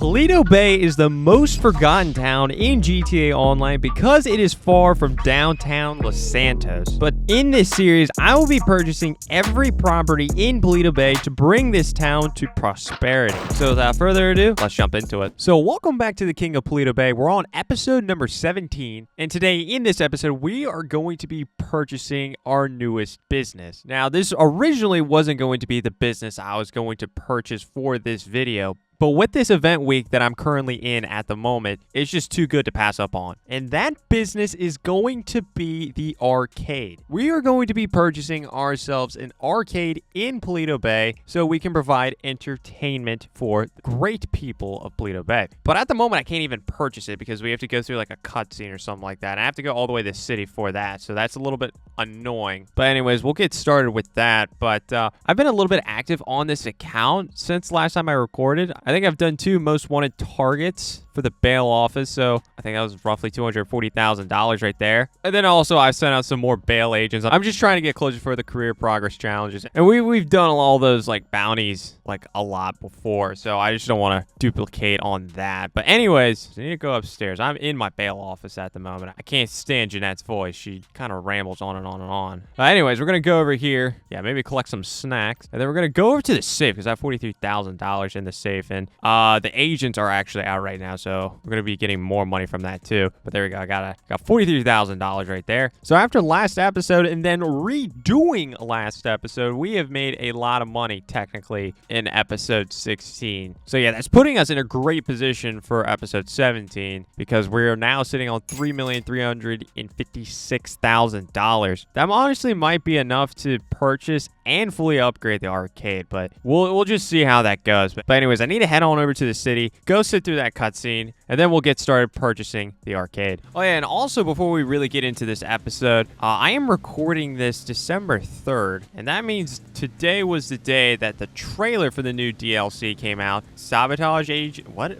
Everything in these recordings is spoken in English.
Paleto Bay is the most forgotten town in GTA Online because it is far from downtown Los Santos. But in this series, I will be purchasing every property in Paleto Bay to bring this town to prosperity. So without further ado, let's jump into it. So welcome back to the King of Paleto Bay. We're on episode number 17. And today in this episode, we are going to be purchasing our newest business. Now, this originally wasn't going to be the business I was going to purchase for this video, but with this event week that I'm currently in at the moment, it's just too good to pass up on. And that business is going to be the arcade. We are going to be purchasing ourselves an arcade in Paleto Bay so we can provide entertainment for great people of Paleto Bay. But at the moment, I can't even purchase it because we have to go through like a cutscene or something like that. And I have to go all the way to the city for that. So that's a little bit annoying. But anyways, we'll get started with that. But I've been a little bit active on this account since last time I recorded. I think I've done 2 most wanted targets for the bail office, so I think that was roughly $240,000 right there. And then also I sent out some more bail agents. I'm just trying to get closer for the career progress challenges, and we've done all those like bounties like a lot before, so I just don't want to duplicate on that. But anyways, I need to go upstairs. I'm in my bail office at the moment. I can't stand Jeanette's voice. She kind of rambles on and on and on. But anyways, we're gonna go over here. Yeah, maybe collect some snacks, and then we're gonna go over to the safe because I have $43,000 in the safe, and the agents are actually out right now, so we're gonna be getting more money from that too. But there we go. I got $43,000 right there. So after last episode and then redoing last episode, we have made a lot of money technically in episode 16. So yeah, that's putting us in a great position for episode 17 because we're now sitting on $3,356,000. That honestly might be enough to purchase and fully upgrade the arcade, but we'll just see how that goes. But anyways, I need to head on over to the city, go sit through that cutscene, and then we'll get started purchasing the arcade. Oh yeah, and also before we really get into this episode, I am recording this December 3rd, and that means today was the day that the trailer for the new DLC came out. Sabotage Agent... What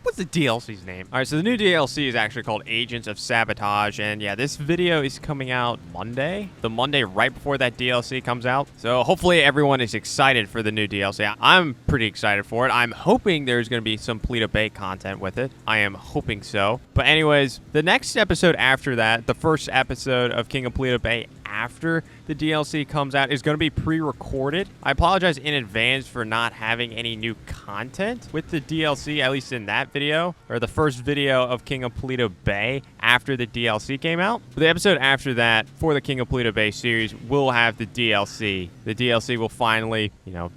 was the DLC's name? All right, so the new DLC is actually called Agents of Sabotage, and yeah, this video is coming out Monday, the Monday right before that DLC comes out. So hopefully everyone is excited for the new DLC. I'm pretty excited for it. I'm hoping there's going to be some Paleto Bay content with it. I am hoping so. But anyways, the next episode after that, the first episode of King of Paleto Bay after the DLC comes out, is going to be pre-recorded. I apologize in advance for not having any new content with the DLC, at least in that video, or the first video of King of Paleto Bay after the DLC came out. But the episode after that for the King of Paleto Bay series will have the DLC. The DLC will finally,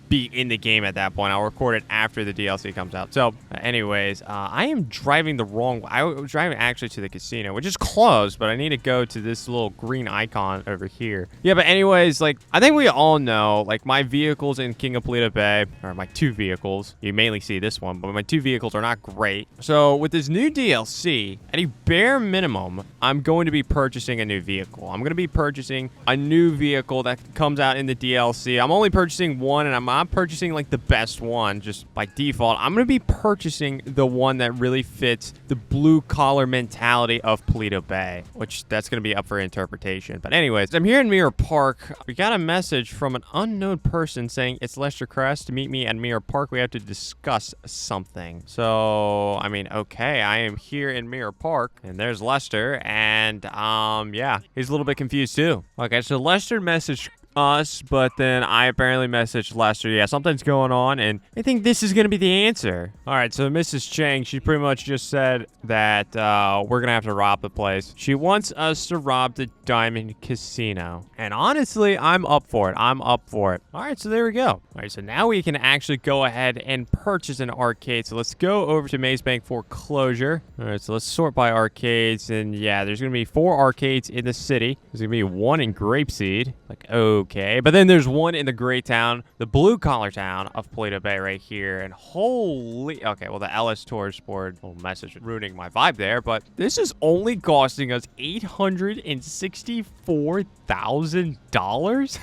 be in the game at that point. I'll record it after the DLC comes out. So anyways, I am driving the wrong way. I was driving actually to the casino, which is closed, but I need to go to this little green icon over here. Yeah, but anyways, like, I think we all know, like, my vehicles in King of Paleto Bay, or my 2 vehicles, you mainly see this one, but my 2 vehicles are not great. So with this new DLC, at a bare minimum, I'm going to be purchasing a new vehicle. I'm going to be purchasing a new vehicle that comes out in the DLC. I'm only purchasing one, and I'm not purchasing like the best one just by default. I'm going to be purchasing the one that really fits the blue collar mentality of Paleto Bay, which that's going to be up for interpretation. But anyways, I'm here in Mirror Park. We got a message from an unknown person saying it's Lester Crest to meet me at Mirror Park. We have to discuss something. So, I mean, okay, I am here in Mirror Park, and there's Lester, and yeah, he's a little bit confused too. Okay, so Lester messaged us, but then I apparently messaged Lester. Yeah, something's going on, and I think this is gonna be the answer. All right, so Mrs. Chang, she pretty much just said that we're gonna have to rob the place. She wants us to rob the Diamond Casino, and honestly, I'm up for it. All right, so there we go. All right, so now we can actually go ahead and purchase an arcade. So let's go over to Maze Bank foreclosure. All right, so let's sort by arcades, and yeah, there's gonna be 4 arcades in the city. There's gonna be 1 in Grapeseed, like, okay, but then there's 1 in the great town, the blue collar town of Paleto Bay right here, and holy, okay, well, the LS Tourist board little message ruining my vibe there, but this is only costing us $864,000.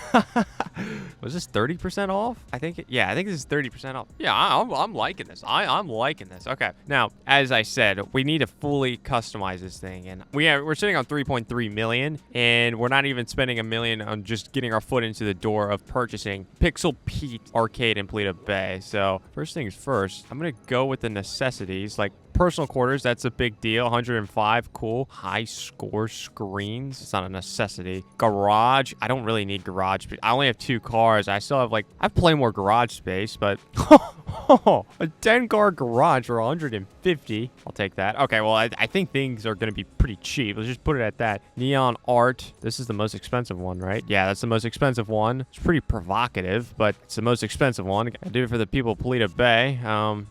Was this 30% off? I think this is 30% off. Yeah, I'm liking this. I'm liking this. Okay, now, as I said, we need to fully customize this thing, and we're sitting on 3.3 million, and we're not even spending $1 million on just getting our full foot into the door of purchasing Pixel Pete Arcade in Paleto Bay. So first things first, I'm going to go with the necessities like personal quarters. That's a big deal. 105, cool. High score screens. It's not a necessity. Garage. I don't really need garage. I only have 2 cars. I still have I have plenty more garage space, but a 10-car garage for 150. I'll take that. Okay, well, I think things are going to be pretty cheap. Let's just put it at that. Neon art. This is the most expensive one, right? Yeah, that's the most expensive one. It's pretty provocative, but it's the most expensive one. I do it for the people of Paleto Bay.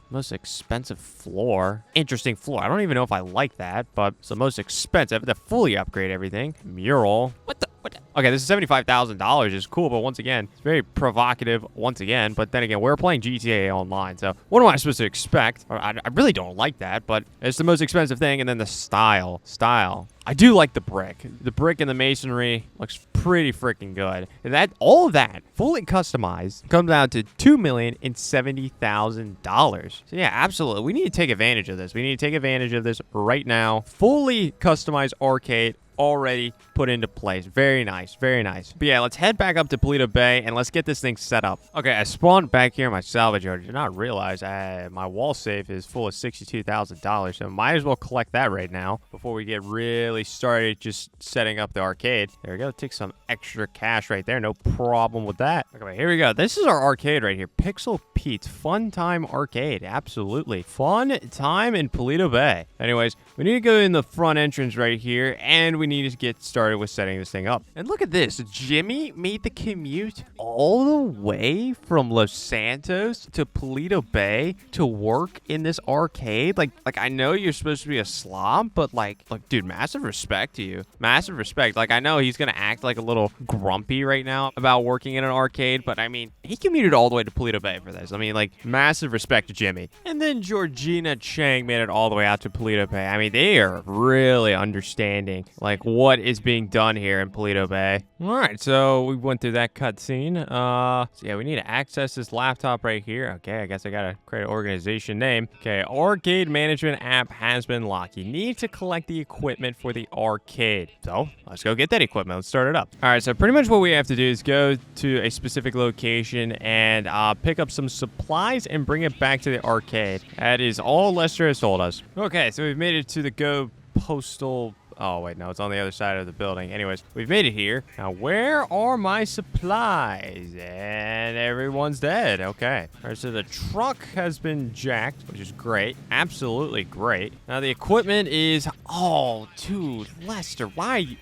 Most expensive floor. Interesting floor. I don't even know if I like that, but it's the most expensive to fully upgrade everything. Mural. What the? Okay, this is $75,000 is cool, but once again, it's very provocative once again. But then again, we're playing GTA Online, so what am I supposed to expect? I really don't like that, but it's the most expensive thing. And then the style. I do like the brick. The brick and the masonry looks pretty freaking good. And all of that, fully customized, comes out to $2,070,000. So yeah, absolutely. We need to take advantage of this. We need to take advantage of this right now. Fully customized arcade already put into place. Very nice. Very nice. But yeah, let's head back up to Paleto Bay and let's get this thing set up. Okay, I spawned back here in my salvage yard. I did not realize my wall safe is full of $62,000, so might as well collect that right now before we get really started just setting up the arcade. There we go. Take some extra cash right there. No problem with that. Okay, here we go. This is our arcade right here. Pixel Pete's Fun Time Arcade. Absolutely. Fun time in Paleto Bay. Anyways, we need to go in the front entrance right here, and we need to get started with setting this thing up. And look at this. Jimmy made the commute all the way from Los Santos to Paleto Bay to work in this arcade. Like I know you're supposed to be a slob, but like, dude, massive respect to you. Massive respect. Like, I know he's gonna act like a little grumpy right now about working in an arcade, but I mean, he commuted all the way to Paleto Bay for this. I mean, like, massive respect to Jimmy. And then Georgina Chang made it all the way out to Paleto Bay. I mean, they are really understanding like what is being done here in Paleto Bay. All right, so we went through that cutscene. So yeah, we need to access this laptop right here. Okay, I guess I gotta create an organization name. Okay, arcade management app has been locked. You need to collect the equipment for the arcade. So let's go get that equipment. Let's start it up. All right, so pretty much what we have to do is go to a specific location and pick up some supplies and bring it back to the arcade. That is all Lester has told us. Okay, so we've made it to the Go Postal. Oh, wait, no, it's on the other side of the building. Anyways, we've made it here. Now, where are my supplies? And everyone's dead. Okay. All right, so the truck has been jacked, which is great. Absolutely great. Now, the equipment is... Oh, dude, Lester, why...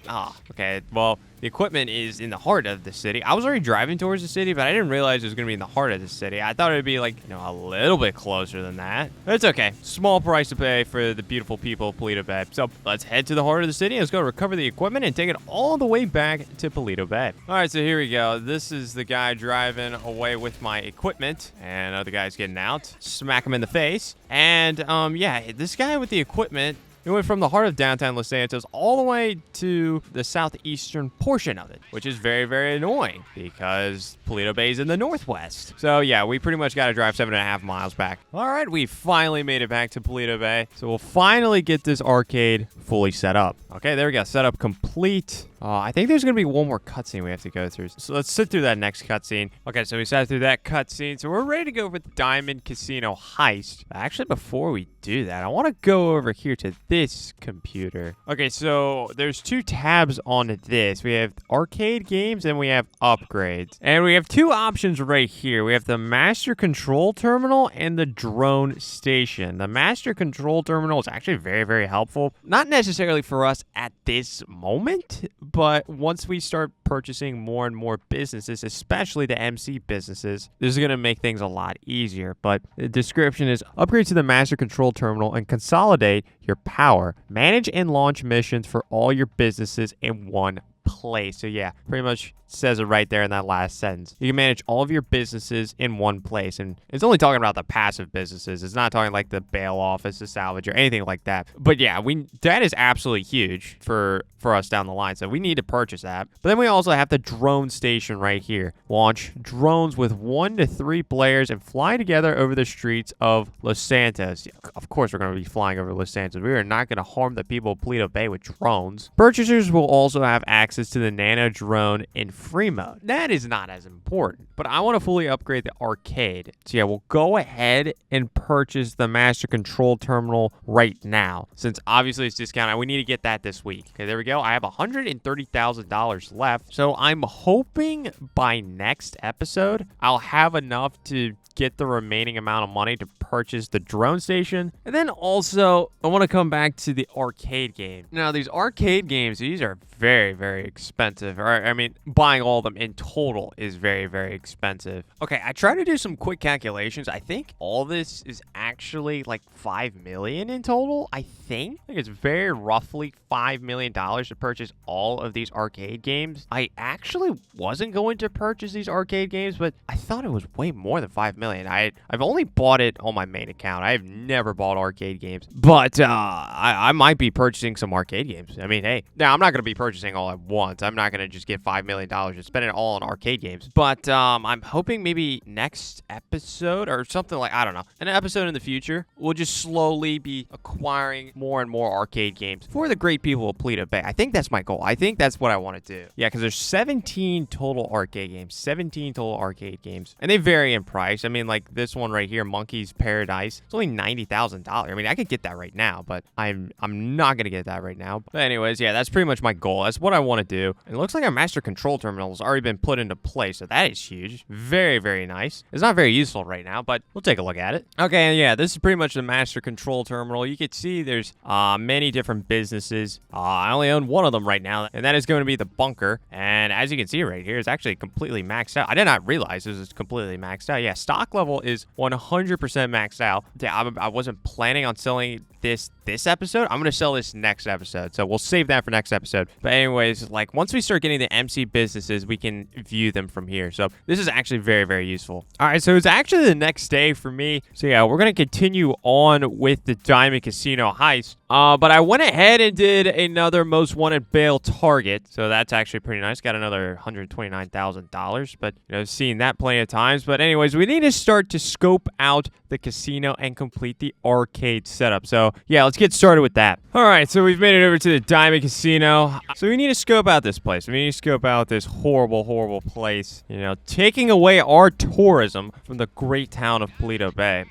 okay, well... The equipment is in the heart of the city. I was already driving towards the city, but I didn't realize it was going to be in the heart of the city. I thought it would be like, a little bit closer than that. But it's okay. Small price to pay for the beautiful people of Paleto Bay. So let's head to the heart of the city. Let's go recover the equipment and take it all the way back to Paleto Bay. All right, so here we go. This is the guy driving away with my equipment. And other guy's getting out. Smack him in the face. And, yeah, this guy with the equipment... It went from the heart of downtown Los Santos all the way to the southeastern portion of it, which is very, very annoying because Paleto Bay is in the northwest. So, yeah, we pretty much got to drive 7.5 miles back. All right, we finally made it back to Paleto Bay. So we'll finally get this arcade fully set up. Okay, there we go. Setup complete. I think there's going to be one more cutscene we have to go through. So let's sit through that next cutscene. Okay, so we sat through that cutscene. So we're ready to go with Diamond Casino Heist. Actually, before we do that, I want to go over here to this computer. Okay, so there's 2 tabs on this. We have arcade games and we have upgrades. And we have 2 options right here. We have the Master Control Terminal and the Drone Station. The Master Control Terminal is actually very, very helpful. Not necessarily for us at this moment, but once we start purchasing more and more businesses, especially the MC businesses, this is going to make things a lot easier. But the description is upgrade to the Master Control Terminal and consolidate your power. Manage and launch missions for all your businesses in one place. So yeah, pretty much says it right there in that last sentence. You can manage all of your businesses in one place. And it's only talking about the passive businesses. It's not talking like the bail office, the salvage, or anything like that. But yeah, that is absolutely huge for us down the line. So we need to purchase that. But then we also have the drone station right here. Launch drones with 1 to 3 players and fly together over the streets of Los Santos. Of course, we're going to be flying over Los Santos. We are not going to harm the people of Paleto Bay with drones. Purchasers will also have access access to the nano drone in free mode. That is not as important, but I want to fully upgrade the arcade. So yeah, we'll go ahead and purchase the master control terminal right now, since obviously it's discounted. We need to get that this week. Okay, there we go. I have $130,000 left. So I'm hoping by next episode, I'll have enough to get the remaining amount of money to purchase the drone station. And then also, I want to come back to the arcade game. Now, these arcade games, these are very, very expensive. I mean, buying all of them in total is very, very expensive. Okay, I tried to do some quick calculations. I think all this is actually like $5 million in total. I think it's very roughly $5 million to purchase all of these arcade games. I actually wasn't going to purchase these arcade games, but I thought it was way more than $5 million. I've only bought it on my main account. I've never bought arcade games, but I might be purchasing some arcade games. I mean, hey, now I'm not going to be purchasing all at once. I'm not going to just get $5 million and spend it all on arcade games, but I'm hoping maybe next episode or something like, I don't know, an episode in the future, we'll just slowly be acquiring more and more arcade games for the great people of Paleto Bay. I think that's my goal. I think that's what I want to do. Yeah, because there's 17 total arcade games, 17 total arcade games, and they vary in price. I mean, like this one right here, Monkey's Paradise, it's only $90,000. I mean, I could get that right now, but I'm not gonna get that right now. But anyways, yeah, that's pretty much my goal. That's what I want to do. And it looks like our master control terminal has already been put into place, so that is huge. Very, very nice. It's not very useful right now, but we'll take a look at it. Okay, yeah, this is pretty much the master control terminal. You can see there's many different businesses. I only own one of them right now, and that is going to be the bunker. And as you can see right here, it's actually completely maxed out. I did not realize this was completely maxed out. Yeah, stock level is 100% maxed out. Yeah, I wasn't planning on selling this episode. I'm gonna sell this next episode, so we'll save that for next episode. But anyways, like once we start getting the MC businesses, we can view them from here. So this is actually very, very useful. All right, so it's actually the next day for me. So yeah, we're gonna continue on with the Diamond Casino heist. But I went ahead and did another most wanted bail target, so that's actually pretty nice. Got another $129,000, but you know, seen that plenty of times. But anyways, we need to start to scope out the casino and complete the arcade setup. So yeah, let's get started with that. All right, so we've made it over to the Diamond Casino. So we need to scope out this place. We need to scope out this horrible, horrible place. You know, taking away our tourism from the great town of Paleto Bay.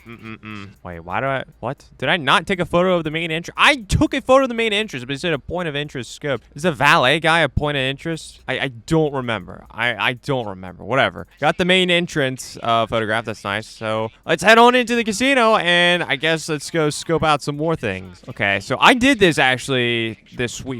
Wait, what? Did I not take a photo of the main entrance? I took a photo of the main entrance, but it said a point of interest scope. Is the valet guy a point of interest? I don't remember. I don't remember. Whatever. Got the main entrance photograph. That's nice. So let's head on into the casino, and I guess let's go scope out some more things. Okay, so I did this actually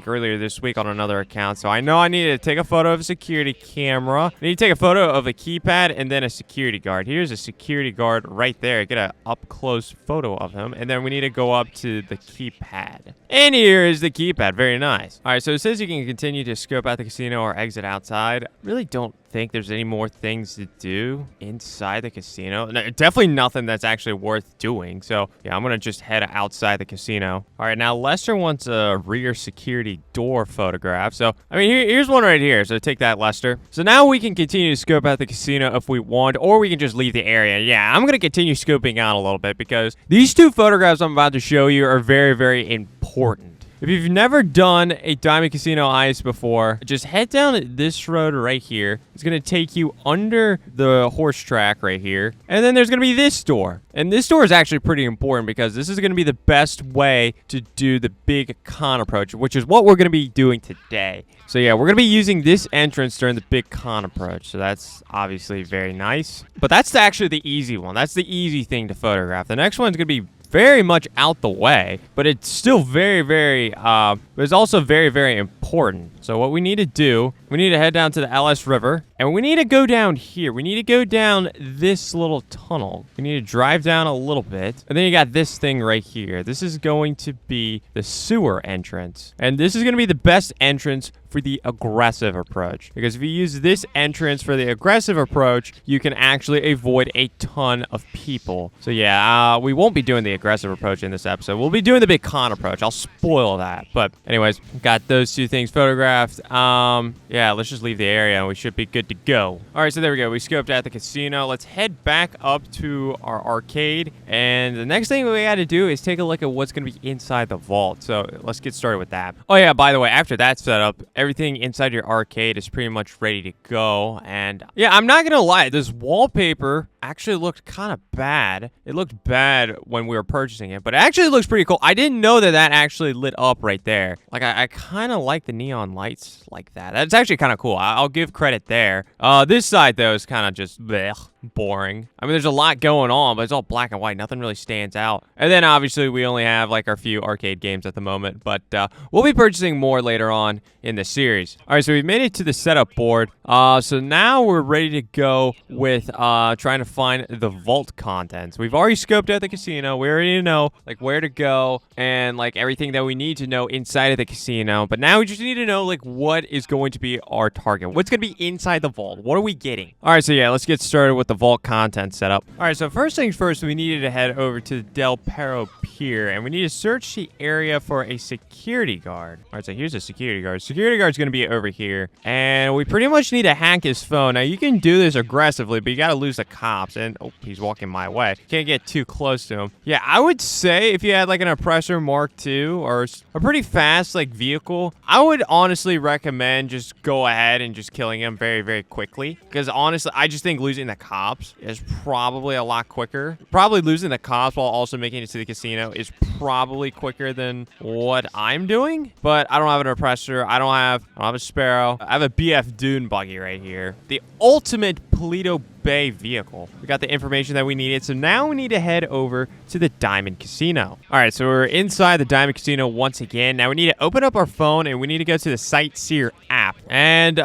earlier this week on another account. So I know I need to take a photo of a security camera. I need to take a photo of a keypad and then a security guard. Here's a security guard right there. Get an up-close photo of him. And then we need to go up to the keypad. And here is the keypad. Very nice. All right, so it says you can continue to scope out the casino or exit outside. Really don't think there's any more things to do inside the casino. No, definitely nothing that's actually worth doing. So yeah, I'm gonna just head outside the casino. All right, now Lester wants a rear security door photograph. So I mean, here's one right here. So take that, Lester. So now we can continue to scope out the casino if we want, or we can just leave the area. Yeah, I'm gonna continue scoping out a little bit because these two photographs I'm about to show you are very, very important. If you've never done a Diamond Casino heist before, just head down this road right here. It's going to take you under the horse track right here. And then there's going to be this door. And this door is actually pretty important because this is going to be the best way to do the big con approach, which is what we're going to be doing today. So yeah, we're going to be using this entrance during the big con approach. So that's obviously very nice. But that's actually the easy one. That's the easy thing to photograph. The next one's going to be very much out the way, but it's still very, very, but it's also very, very important. So what we need to do, we need to head down to the LS River, and we need to go down here. We need to go down this little tunnel. We need to drive down a little bit, and then you got this thing right here. This is going to be the sewer entrance, and this is going to be the best entrance for the aggressive approach, because if you use this entrance for the aggressive approach, you can actually avoid a ton of people. So yeah, we won't be doing the aggressive approach in this episode. We'll be doing the big con approach. I'll spoil that. But anyways, got those two things photographed. Yeah, let's just leave the area and we should be good to go. All right, so there we go. We scoped out the casino. Let's head back up to our arcade. And the next thing we got to do is take a look at what's going to be inside the vault. So let's get started with that. Oh, yeah, by the way, after that's set up, everything inside your arcade is pretty much ready to go. And yeah, I'm not going to lie. This wallpaper actually looked kind of bad. It looked bad when we were purchasing it, but it actually looks pretty cool. I didn't know that that actually lit up right there. Like, I kind of like the neon lights like that. That's actually kind of cool. I'll give credit there. This side, though, is kind of just bleh, boring. I mean, there's a lot going on, but it's all black and white. Nothing really stands out. And then, obviously, we only have, like, our few arcade games at the moment, but we'll be purchasing more later on in the series. All right, so we've made it to the setup board. So now we're ready to go with trying to find the vault contents. We've already scoped out the casino. We already know, like, where to go and, like, everything that we need to know inside of the casino. But now we just need to know, like, what is going to be our target. What's going to be inside the vault? What are we getting? All right, so yeah, let's get started with the vault content setup. All right, so first things first, we needed to head over to the Del Perro Pier, and we need to search the area for a security guard. All right, so here's a security guard. Security guard's going to be over here, and we pretty much need to hack his phone. Now, you can do this aggressively, but you got to lose the cops, and oh, he's walking my way. Can't get too close to him. Yeah, I would say if you had like an Oppressor Mark II or a pretty fast like vehicle, I would honestly recommend just go ahead and just killing him very, very quickly. Because honestly, I just think losing the cops is probably a lot quicker. Probably losing the cops while also making it to the casino is probably quicker than what I'm doing. But I don't have an Oppressor. I don't have a Sparrow. I have a BF Dune buggy right here. The ultimate Paleto Bay vehicle. We got the information that we needed, so now we need to head over to the Diamond Casino. All right, so we're inside the Diamond Casino once again. Now we need to open up our phone and we need to go to the Sightseer app, and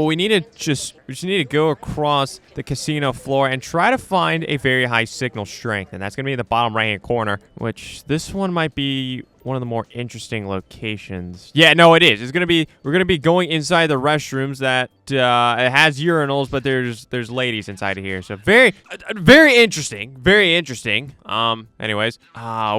we just need to go across the casino floor and try to find a very high signal strength, and that's gonna be in the bottom right hand corner, which this one might be one of the more interesting locations. Yeah, no, it is. We're gonna be going inside the restrooms that it has urinals, but there's ladies inside of here. So very interesting. Very interesting. Anyways,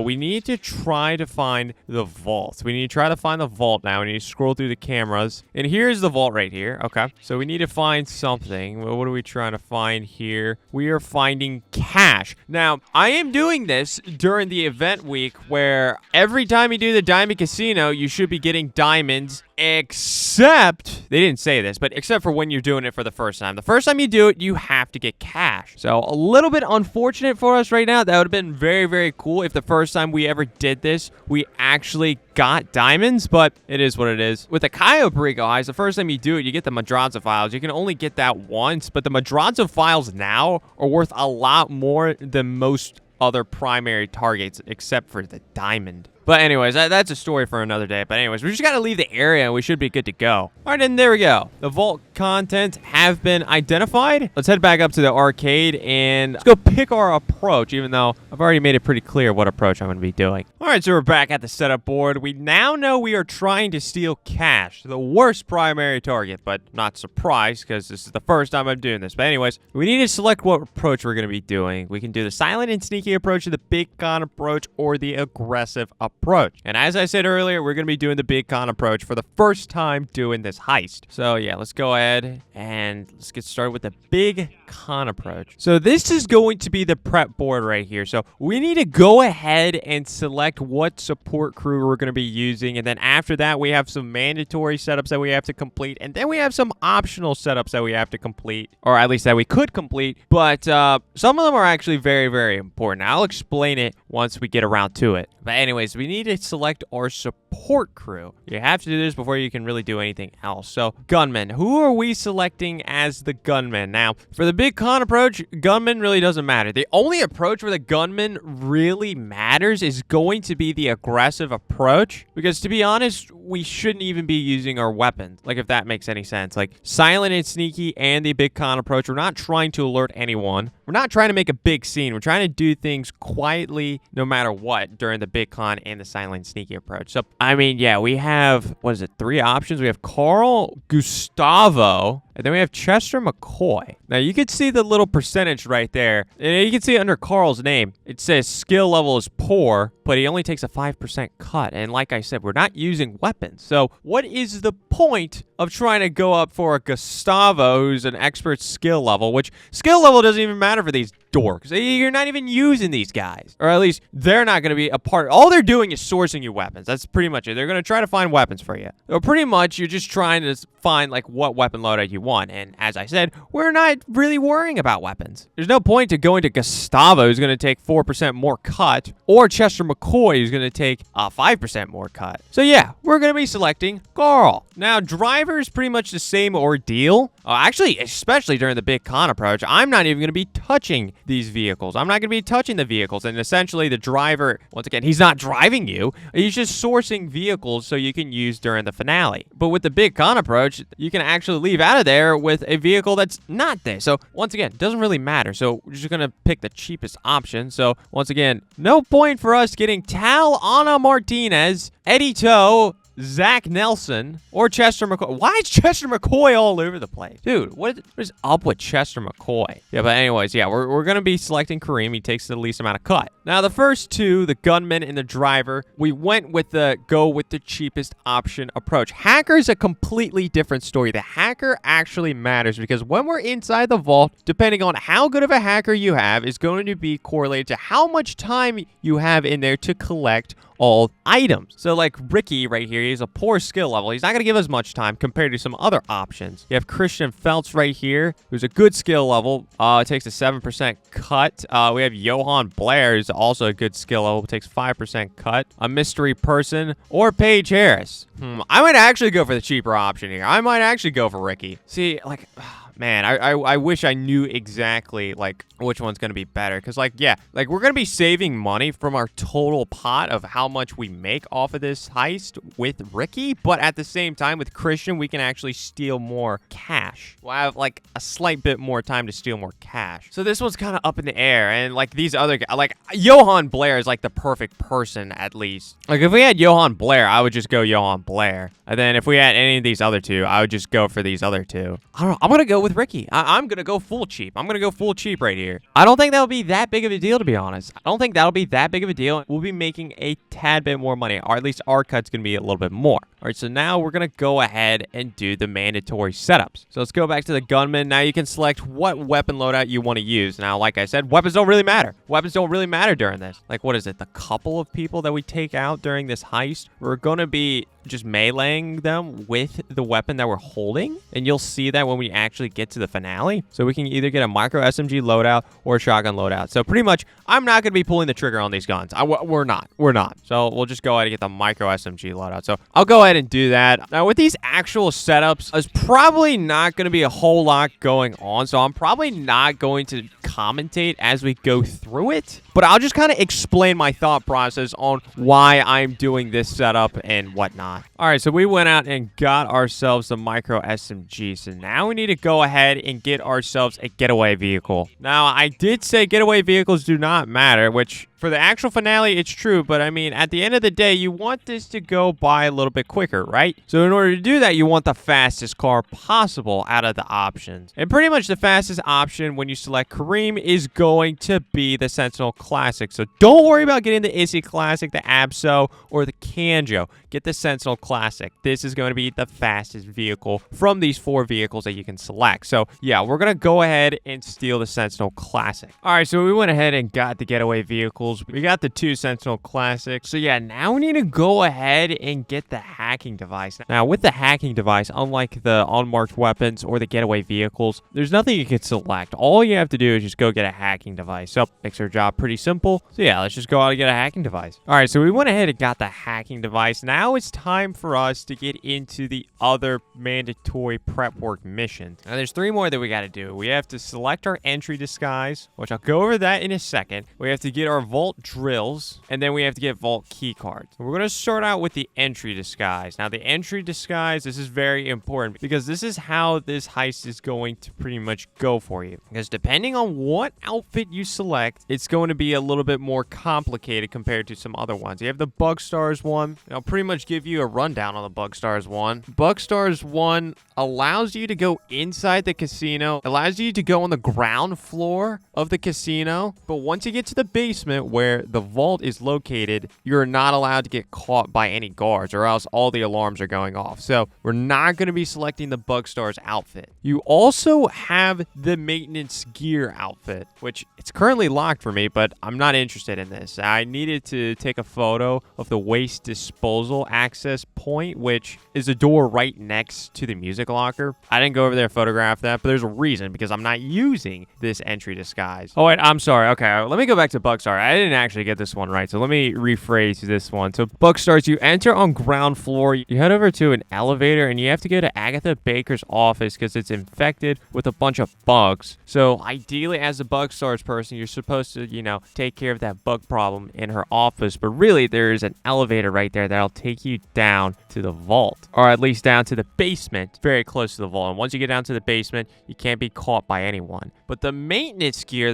we need to try to find the vault. We need to try to find the vault now. We need to scroll through the cameras, and here's the vault right here. Okay, so we need to find something. What are we trying to find here? We are finding cash. Now, I am doing this during the event week where every time you do the Diamond Casino, you should be getting diamonds, except, they didn't say this, but except for when you're doing it for the first time. The first time you do it, you have to get cash. So a little bit unfortunate for us right now. That would have been very, very cool if the first time we ever did this, we actually got diamonds, but it is what it is. With the Cayo Perico Heist, the first time you do it, you get the Madrazo files. You can only get that once, but the Madrazo files now are worth a lot more than most other primary targets, except for the diamond. But anyways, that's a story for another day. But anyways, we just got to leave the area and we should be good to go. All right, and there we go. The vault contents have been identified. Let's head back up to the arcade and let's go pick our approach, even though I've already made it pretty clear what approach I'm going to be doing. All right, so we're back at the setup board. We now know we are trying to steal cash, the worst primary target, but not surprised because this is the first time I'm doing this. But anyways, we need to select what approach we're going to be doing. We can do the silent and sneaky approach, the big con approach, or the aggressive approach. And as I said earlier, we're going to be doing the big con approach for the first time doing this heist. So yeah, let's go ahead and let's get started with the big con approach. So this is going to be the prep board right here. So we need to go ahead and select what support crew we're going to be using. And then after that, we have some mandatory setups that we have to complete. And then we have some optional setups that we have to complete, or at least that we could complete. But some of them are actually very, very important. I'll explain it once we get around to it. But anyways, we need to select our support crew. You have to do this before you can really do anything else. So, gunman. Who are we selecting as the gunman? Now, for the big con approach, gunman really doesn't matter. The only approach where the gunman really matters is going to be the aggressive approach. Because, to be honest, we shouldn't even be using our weapons. Like, if that makes any sense. Like, silent and sneaky and the big con approach, we're not trying to alert anyone. We're not trying to make a big scene. We're trying to do things quietly no matter what during the big con and the silent sneaky approach. So, I mean, yeah, we have, what is it, 3 options? We have Carl, Gustavo, And then we have Chester McCoy. Now, you can see the little percentage right there. And you can see under Carl's name, it says skill level is poor, but he only takes a 5% cut. And like I said, we're not using weapons. So what is the point of trying to go up for a Gustavo who's an expert skill level, which skill level doesn't even matter for these dorks. You're not even using these guys. Or at least they're not going to be a part. All they're doing is sourcing you weapons. That's pretty much it. They're going to try to find weapons for you. Or pretty much you're just trying to find like what weapon loadout you want. And as I said, we're not really worrying about weapons. There's no point to going to Gustavo who's going to take 4% more cut, or Chester McCoy who's going to take a 5% more cut. So yeah, we're going to be selecting Carl. Now, driver's pretty much the same ordeal. Actually, especially during the big con approach, I'm not even going to be touching these vehicles. I'm not going to be touching the vehicles. And essentially, the driver, once again, he's not driving you. He's just sourcing vehicles so you can use during the finale. But with the big con approach, you can actually leave out of there with a vehicle that's not there. So once again, it doesn't really matter. So we're just going to pick the cheapest option. So once again, no point for us getting Tal Ana Martinez, Eddie Toe, Zach Nelson, or Chester McCoy. Why is Chester McCoy all over the place? Dude, what is up with Chester McCoy? Yeah, but anyways, yeah, we're going to be selecting Kareem. He takes the least amount of cut. Now, the first two, the gunman and the driver, we went with the go with the cheapest option approach. Hacker is a completely different story. The hacker actually matters because when we're inside the vault, depending on how good of a hacker you have, is going to be correlated to how much time you have in there to collect all items. So like Ricky right here, he's a poor skill level. He's not going to give us much time compared to some other options. You have Christian Feltz right here, who's a good skill level. Takes a 7% cut. We have Johan Blair, who's also a good skill level, takes 5% cut. A mystery person, or Paige Harris. I might actually go for the cheaper option here. I might actually go for Ricky. See, like, man, I wish I knew exactly, like, which one's going to be better. Because, like, yeah, like, we're going to be saving money from our total pot of how much we make off of this heist with Ricky. But at the same time, with Christian, we can actually steal more cash. We'll have, like, a slight bit more time to steal more cash. So this one's kind of up in the air. And, like, these other guys, like, Johan Blair is, like, the perfect person, at least. Like, if we had Johan Blair, I would just go Johan Blair. And then if we had any of these other two, I would just go for these other two. I don't know. I'm going to go with Ricky. I'm going to go full cheap. I'm going to go full cheap right here. I don't think that'll be that big of a deal, to be honest. I don't think that'll be that big of a deal. We'll be making a tad bit more money, or at least our cut's going to be a little bit more. All right, so now we're going to go ahead and do the mandatory setups. So let's go back to the gunman. Now you can select what weapon loadout you want to use. Now, like I said, weapons don't really matter. Weapons don't really matter during this. Like, what is it? The couple of people that we take out during this heist, we're going to be just meleeing them with the weapon that we're holding. And you'll see that when we actually get to the finale. So we can either get a micro SMG loadout or a shotgun loadout. So pretty much, I'm not going to be pulling the trigger on these guns. We're not. So we'll just go ahead and get the micro SMG loadout. So I'll go ahead and do that. Now with these actual setups, there's probably not going to be a whole lot going on. So I'm probably not going to commentate as we go through it. But I'll just kind of explain my thought process on why I'm doing this setup and whatnot. All right, so we went out and got ourselves the micro SMG. So now we need to go ahead and get ourselves a getaway vehicle. Now, I did say getaway vehicles do not matter, which for the actual finale, it's true. But I mean, at the end of the day, you want this to go by a little bit quicker, right? So in order to do that, you want the fastest car possible out of the options. And pretty much the fastest option when you select Kareem is going to be the Sentinel Classic. So don't worry about getting the Issy Classic, the Abso, or the Kanjo. Get the Sentinel Classic. This is going to be the fastest vehicle from these 4 vehicles that you can select. So yeah, we're going to go ahead and steal the Sentinel Classic. All right, so we went ahead and got the getaway vehicles. We got the 2 Sentinel Classics. So yeah, now we need to go ahead and get the hacking device. Now with the hacking device, unlike the unmarked weapons or the getaway vehicles, there's nothing you can select. All you have to do is just go get a hacking device. So makes our job pretty simple. So yeah, let's just go out and get a hacking device. All right, so we went ahead and got the hacking device. Now it's time for us to get into the other mandatory prep work missions. Now there's 3 more that we got to do. We have to select our entry disguise, which I'll go over that in a second. We have to get our vault drills, and then we have to get vault key cards. We're going to start out with the entry disguise. disguise. Now, the entry disguise, this is very important because this is how this heist is going to pretty much go for you. Because depending on what outfit you select, it's going to be a little bit more complicated compared to some other ones. You have the Bug Stars one. I'll pretty much give you a rundown on the Bug Stars one. Bug Stars one allows you to go inside the casino, allows you to go on the ground floor of the casino, but once you get to the basement where the vault is located, you're not allowed to get caught by any guards or else all the alarms are going off. So we're not going to be selecting the Bug Stars outfit. You also have the maintenance gear outfit, which it's currently locked for me, but I'm not interested in this. I needed to take a photo of the waste disposal access point, which is a door right next to the music locker. I didn't go over there and photograph that, but there's a reason, because I'm not using this entry disguise. Oh, wait, I'm sorry. Okay, let me go back to Bugstar. I didn't actually get this one right, so let me rephrase this one. So Bugstars, you enter on ground floor, you head over to an elevator, and you have to go to Agatha Baker's office because it's infected with a bunch of bugs. So ideally, as a Bugstars person, you're supposed to, take care of that bug problem in her office, but really there's an elevator right there that'll take you down to the vault, or at least down to the basement, very close to the vault. And once you get down to the basement, you can't be caught by anyone. But the maintenance gear,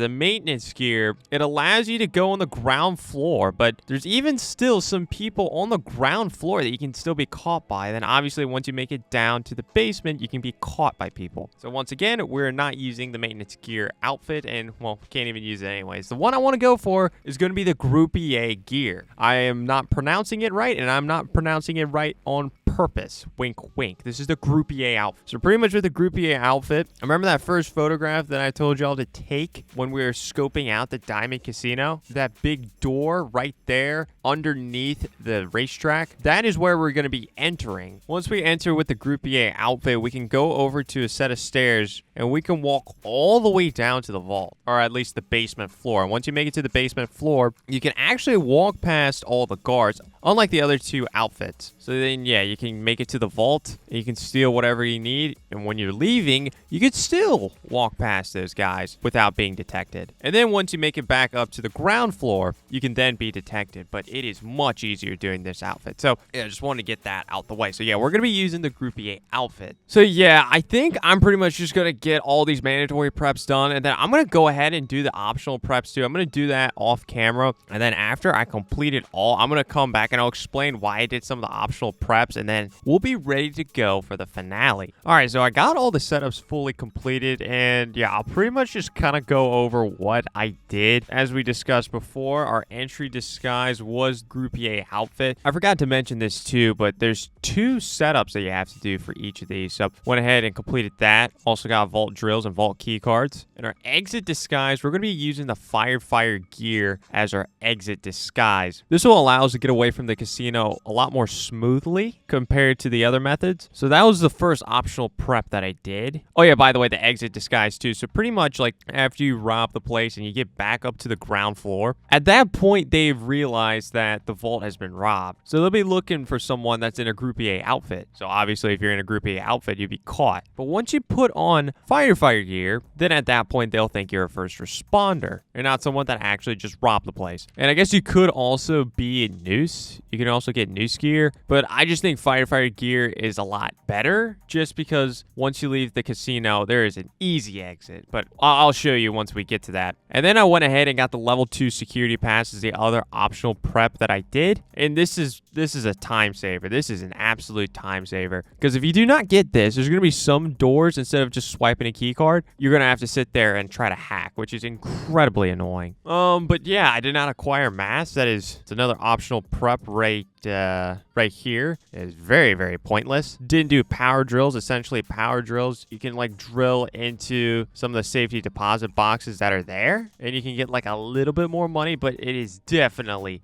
it allows you to go on the ground floor, but there's even still some people on the ground floor that you can still be caught by. Then obviously, once you make it down to the basement, you can be caught by people. So once again, we're not using the maintenance gear outfit, and well, can't even use it anyways. The one I want to go for is going to be the Groupier gear. I am not pronouncing it right, and I'm not pronouncing it right on purpose. Wink, wink. This is the Groupier outfit. So pretty much with the Groupier outfit, I remember that first photograph that I told y'all to take when we were scoping out the Diamond Casino? That big door right there underneath the racetrack? That is where we're going to be entering. Once we enter with the Groupier outfit, we can go over to a set of stairs and we can walk all the way down to the vault, or at least the basement floor. And once you make it to the basement floor, you can actually walk past all the guards, unlike the other two outfits. So then, yeah, you can make it to the vault, and you can steal whatever you need, and when you're leaving, you could still walk past those guys without being detected. And then once you make it back up to the ground floor, you can then be detected, but it is much easier doing this outfit. So, yeah, I just wanted to get that out the way. So, yeah, we're going to be using the Groupier outfit. So, yeah, I think I'm pretty much just going to get all these mandatory preps done, and then I'm going to go ahead and do the optional preps too. I'm going to do that off camera, and then after I complete it all, I'm going to come back and I'll explain why I did some of the optional preps, and then we'll be ready to go for the finale. All right, so I got all the setups fully completed, and yeah, I'll pretty much just kind of go over what I did. As we discussed before, our entry disguise was Groupier outfit. I forgot to mention this too, but there's 2 setups that you have to do for each of these. So went ahead and completed that. Also got vault drills and vault key cards. And our exit disguise, we're going to be using the Fire gear as our exit disguise. This will allow us to get away from the casino a lot more smoothly compared to the other methods. So that was the first optional prep that I did. Oh yeah, by the way, the exit disguise too. So pretty much like after you rob the place and you get back up to the ground floor, at that point they've realized that the vault has been robbed. So they'll be looking for someone that's in a Groupier outfit. So obviously if you're in a Groupier outfit, you'd be caught. But once you put on Fire gear, then at that point they'll think you're a first responder and not someone that actually just robbed the place. And I guess you could also be a noose. You can also get noose gear, but I just think Fire gear is a lot better just because once you leave the casino, there is an easy exit, but I'll show you once we get to that. And then I went ahead and got the level 2 security pass as the other optional prep that I did. And this is a time saver. This is an absolute time saver because if you do not get this, there's going to be some doors, instead of just swiping a key card, you're going to have to sit there and try to hack, which is incredibly annoying. But yeah, I did not acquire mass. It's another optional prep right here. Is very, very pointless. Didn't do power drills. Essentially power drills, you can like drill into some of the safety deposit boxes that are there, and you can get like a little bit more money, but it is definitely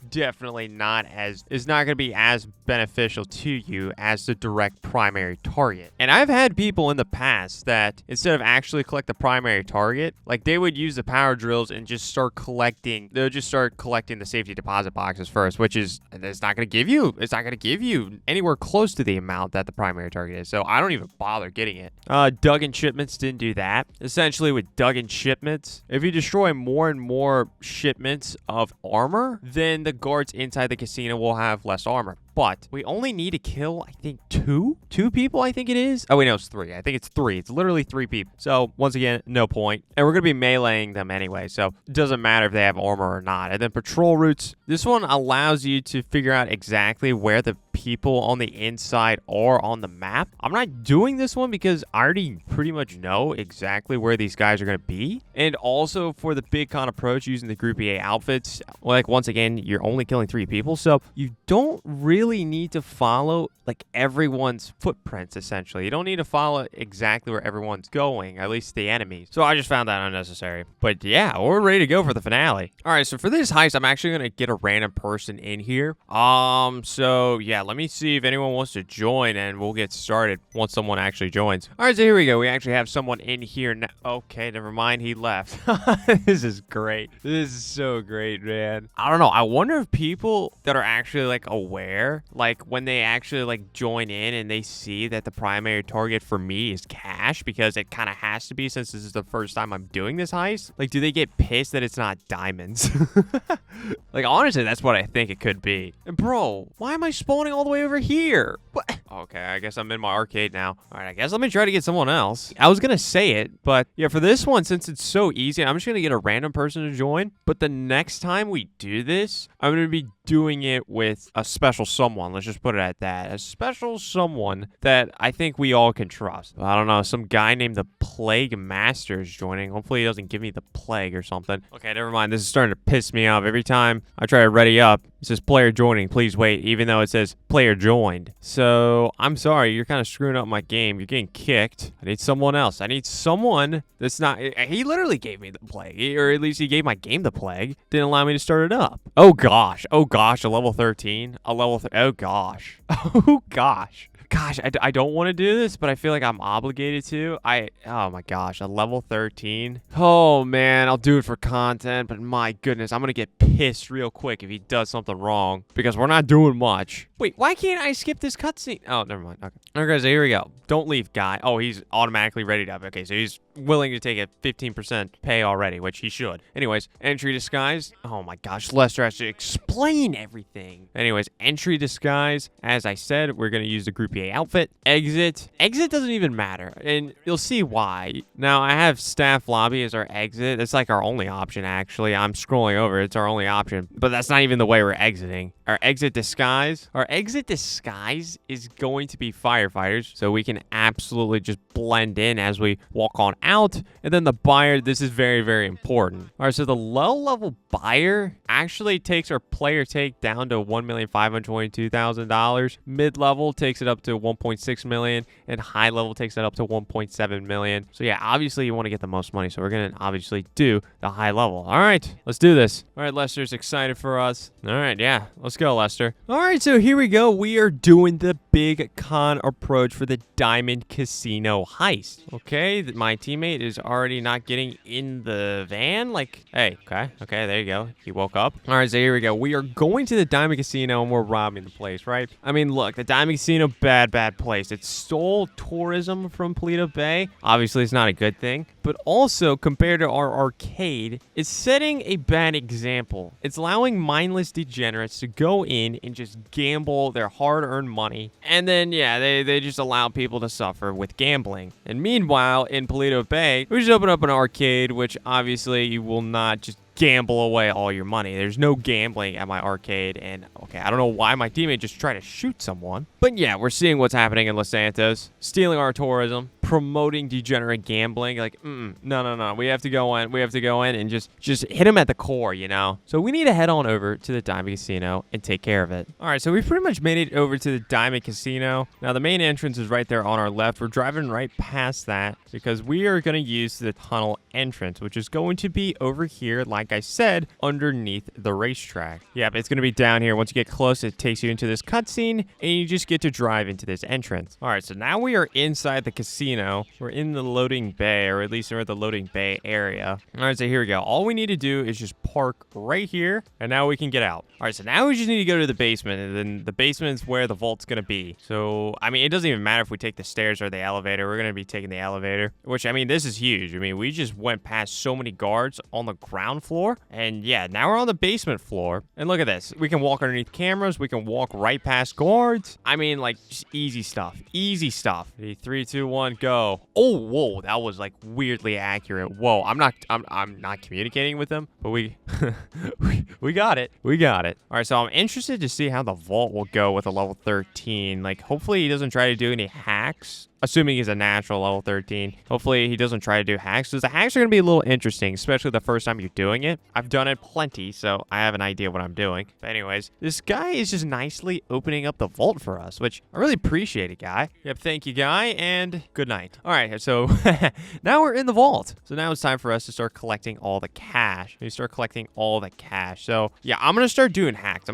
not going to be as beneficial to you as the direct primary target. And I've had people in the past that instead of actually collect the primary target, like they would use the power drills and just start collecting the safety deposit boxes first, which is, it's not going to give you anywhere close to the amount that the primary target is. So I don't even bother getting it. Duggan shipments didn't do that. Essentially with Duggan shipments, if you destroy more and more shipments of armor, then the guards inside the casino will have less armor. but we only need to kill, I think, two people, I think it is. Oh, wait, no, it's 3. I think it's 3. It's literally 3 people. So, once again, no point. And we're going to be meleeing them anyway, so it doesn't matter if they have armor or not. And then patrol routes. This one allows you to figure out exactly where the people on the inside are on the map. I'm not doing this one because I already pretty much know exactly where these guys are going to be. And also for the big con approach using the Group EA outfits, like once again, you're only killing 3 people. So you don't really need to follow like everyone's footprints, essentially. You don't need to follow exactly where everyone's going, at least the enemies. So I just found that unnecessary. But yeah, we're ready to go for the finale. All right, so for this heist, I'm actually going to get a random person in here. So yeah, let me see if anyone wants to join and we'll get started once someone actually joins. All right, so here we go. We actually have someone in here now. Okay, never mind. He left. This is great. This is so great, man. I don't know. I wonder if people that are actually like aware, like when they actually like join in and they see that the primary target for me is cash, because it kind of has to be since this is the first time I'm doing this heist. Like, do they get pissed that it's not diamonds? Like, honestly, that's what I think it could be. And bro, why am I spawning all the way over here? What? Okay, I guess I'm in my arcade now. All right, I guess let me try to get someone else. I was gonna say it, but yeah, for this one, since it's so easy, I'm just gonna get a random person to join. But the next time we do this, I'm gonna be doing it with a special someone. Let's just put it at that. A special someone that I think we all can trust. I don't know, some guy named the Plague Master is joining. Hopefully he doesn't give me the plague or something. Okay, never mind. This is starting to piss me off. Every time I try to ready up, it says player joining, please wait, even though it says player joined. So I'm sorry, you're kind of screwing up my game. You're getting kicked. I need someone else. I need someone that's not... He literally gave me the plague, or at least he gave my game the plague. Didn't allow me to start it up. Oh gosh, a level 13, oh gosh, oh gosh. Gosh, I don't want to do this, but I feel like I'm obligated to. Oh my gosh, a level 13. Oh man, I'll do it for content, but my goodness, I'm going to get pissed real quick if he does something wrong, because we're not doing much. Wait, why can't I skip this cutscene? Oh, never mind. Okay. Okay, so here we go. Don't leave, guy. Oh, he's automatically ready to... Okay, so he's willing to take a 15% pay already, which he should. Anyways, entry disguise. Oh my gosh, Lester has to explain everything. Anyways, entry disguise. As I said, we're going to use the Group EA outfit. Exit. Exit doesn't even matter, and you'll see why. Now, I have staff lobby as our exit. It's like our only option, actually. I'm scrolling over. It's our only option, but that's not even the way we're exiting. Our exit disguise. Our exit disguise is going to be firefighters, so we can absolutely just blend in as we walk on out. And then the buyer, this is very, very important. All right, so the low level buyer actually takes our player take down to $1,522,000. Mid level takes it up to 1.6 million, and high level takes it up to 1.7 million. So yeah, obviously you want to get the most money, so we're gonna obviously do the high level. All right, let's do this. All right, Lester's excited for us. All right, yeah, let's go, Lester. All right, so here we go. We are doing the big con approach for the Diamond Casino heist. Okay, my teammate is already not getting in the van. Like, hey, okay, there you go. He woke up. All right, so here we go. We are going to the Diamond Casino and we're robbing the place, right? I mean, look, the Diamond Casino, bad place. It stole tourism from Paleto Bay. Obviously, it's not a good thing, but also compared to our arcade, it's setting a bad example. It's allowing mindless degenerates to go in and just gamble their hard-earned money, and then yeah, they just allow people to suffer with gambling. And meanwhile, in Paleto Bay, we just open up an arcade, which obviously you will not just gamble away all your money. There's no gambling at my arcade, and okay, I don't know why my teammate just tried to shoot someone, but yeah, we're seeing what's happening in Los Santos, stealing our tourism, promoting degenerate gambling. Like, no, we have to go in and just hit him at the core, you know. So we need to head on over to the Diamond Casino and take care of it. All right, so we've pretty much made it over to the Diamond Casino. Now the main entrance is right there on our left. We're driving right past that because we are going to use the tunnel entrance, which is going to be over here, like I said, underneath the racetrack. Yep, it's going to be down here. Once you get close, it takes you into this cutscene, and you just get to drive into this entrance. All right, so now we are inside the casino. casino. We're in the loading bay, or at least we're at the loading bay area. All right, so here we go. All we need to do is just park right here, and now we can get out. All right, so now we just need to go to the basement, and then the basement is where the vault's going to be. So, I mean, it doesn't even matter if we take the stairs or the elevator. We're going to be taking the elevator, which, I mean, this is huge. I mean, we just went past so many guards on the ground floor, and yeah, now we're on the basement floor. And look at this. We can walk underneath cameras. We can walk right past guards. I mean, like, just easy stuff. Easy stuff. 3, 2, 1, go. Oh, whoa, that was like weirdly accurate. Whoa, I'm not communicating with them, but we we got it. We got it. All right, so I'm interested to see how the vault will go with a level 13. Like, hopefully he doesn't try to do any hacks. Assuming he's a natural level 13. Hopefully he doesn't try to do hacks, because the hacks are going to be a little interesting, especially the first time you're doing it. I've done it plenty, so I have an idea what I'm doing. But anyways, this guy is just nicely opening up the vault for us, which I really appreciate it, guy. Yep, thank you, guy, and good night. All right, so now we're in the vault. So now it's time for us to start collecting all the cash. We start collecting all the cash. So yeah, I'm going to start doing hacks.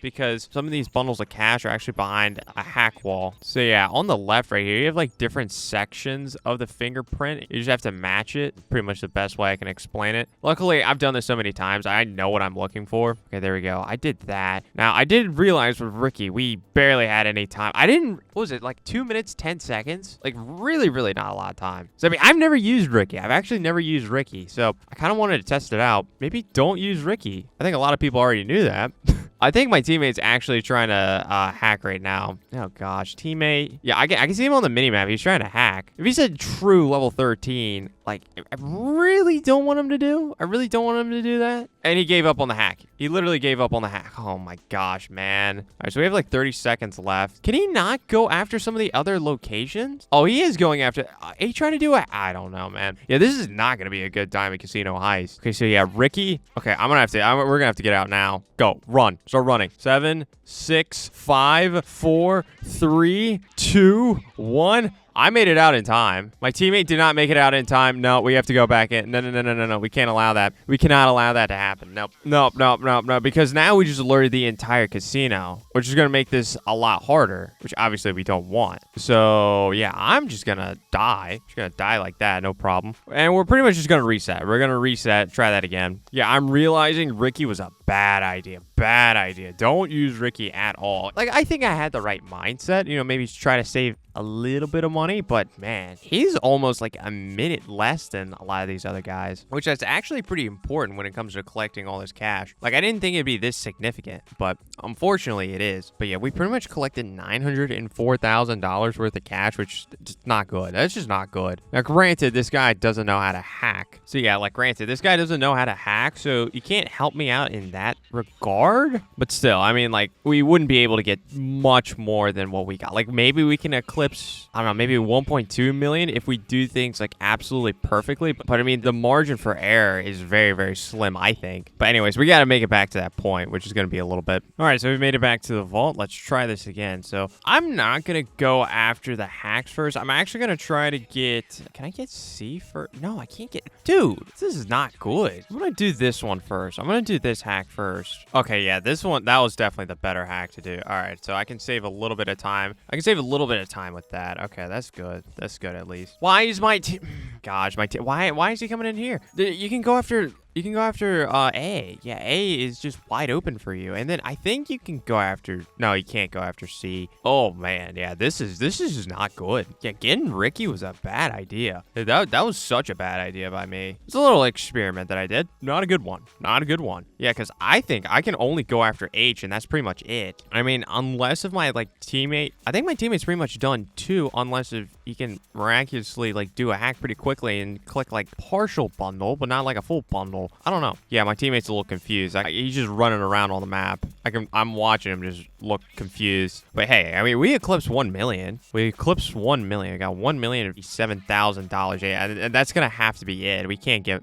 Because some of these bundles of cash are actually behind a hack wall. So yeah, on the left right here, you have like different sections of the fingerprint. You just have to match it. Pretty much the best way I can explain it. Luckily, I've done this so many times, I know what I'm looking for. Okay, there we go. I did that. Now, I did realize with Ricky, we barely had any time. What was it, like 2 minutes, 10 seconds? Like really, really not a lot of time. So, I mean, I've never used Ricky. I've actually never used Ricky. So, I kind of wanted to test it out. Maybe don't use Ricky. I think a lot of people already knew that. I think my teammate's actually trying to hack right now. Oh, gosh. Teammate. Yeah, I can see him on the minimap. He's trying to hack. If he said true level 13, like, I really don't want him to do. I really don't want him to do that. And he gave up on the hack. He literally gave up on the hack. Oh, my gosh, man. All right, so we have like 30 seconds left. Can he not go after some of the other locations? Oh, he is going after... he trying to do it? I don't know, man. Yeah, this is not going to be a good Diamond Casino heist. Okay, so yeah, Ricky. Okay, we're going to have to get out now. Go. Run. Start running. 7, 6, 5, 4, 3, 2, 1. I made it out in time. My teammate did not make it out in time. No, we have to go back in. No. We can't allow that. We cannot allow that to happen. Nope. Because now we just alerted the entire casino, which is going to make this a lot harder, which obviously we don't want. So, yeah, I'm just going to die. Just going to die like that. No problem. And we're pretty much just going to reset. We're going to reset. Try that again. Yeah, I'm realizing Ricky was a bad idea. Bad idea. Don't use Ricky at all. Like, I think I had the right mindset. You know, maybe try to save a little bit of money, but man, he's almost like a minute less than a lot of these other guys, which is actually pretty important when it comes to collecting all this cash. Like, I didn't think it'd be this significant, but unfortunately it is. But yeah, we pretty much collected $904,000 worth of cash, which is not good. That's just not good. Now, granted, this guy doesn't know how to hack. So yeah, like, granted, this guy doesn't know how to hack, so you can't help me out in that regard. But still, I mean, like, we wouldn't be able to get much more than what we got. Like, maybe we can eclipse, I don't know, maybe 1.2 million if we do things like absolutely perfectly. But I mean, the margin for error is very, very slim, I think. But anyways, we got to make it back to that point, which is going to be a little bit. All right, so we made it back to the vault. Let's try this again. So I'm not going to go after the hacks first. I'm actually going to try to get, can I get C first? No, I can't get, dude, this is not good. I'm going to do this one first. I'm going to do this hack first. Okay, yeah, this one, that was definitely the better hack to do. All right, so I can save a little bit of time. I can save a little bit of time with that. Okay, that's good. That's good at least. Why is my team? Gosh, my team. Why is he coming in here? You can go after. You can go after A. Yeah, A is just wide open for you. And then I think you can go after... No, you can't go after C. Oh, man. Yeah, this is just not good. Yeah, getting Ricky was a bad idea. That was such a bad idea by me. It's a little experiment that I did. Not a good one. Not a good one. Yeah, because I think I can only go after H, and that's pretty much it. I mean, unless if my, like, teammate... I think my teammate's pretty much done, too, unless if he can miraculously, like, do a hack pretty quickly and click, like, partial bundle, but not, like, a full bundle. I don't know. Yeah, my teammate's a little confused. He's just running around on the map. I'm watching him just look confused. But hey, I mean, we eclipsed 1 million. We eclipsed 1 million. I got $1,057,000. Yeah, and that's gonna have to be it. We can't get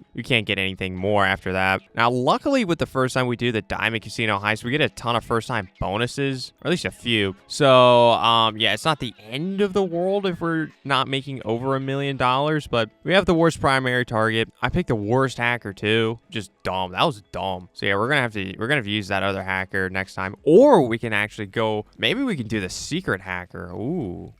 anything more after that. Now, luckily, with the first time we do the Diamond Casino heist, we get a ton of first time bonuses, or at least a few. So yeah, it's not the end of the world if we're not making over $1 million, but we have the worst primary target. I picked the worst hacker too. Just dumb. That was dumb. So yeah, we're gonna have to use that other hacker. next time. Or we can actually go, maybe we can do the secret hacker. Ooh,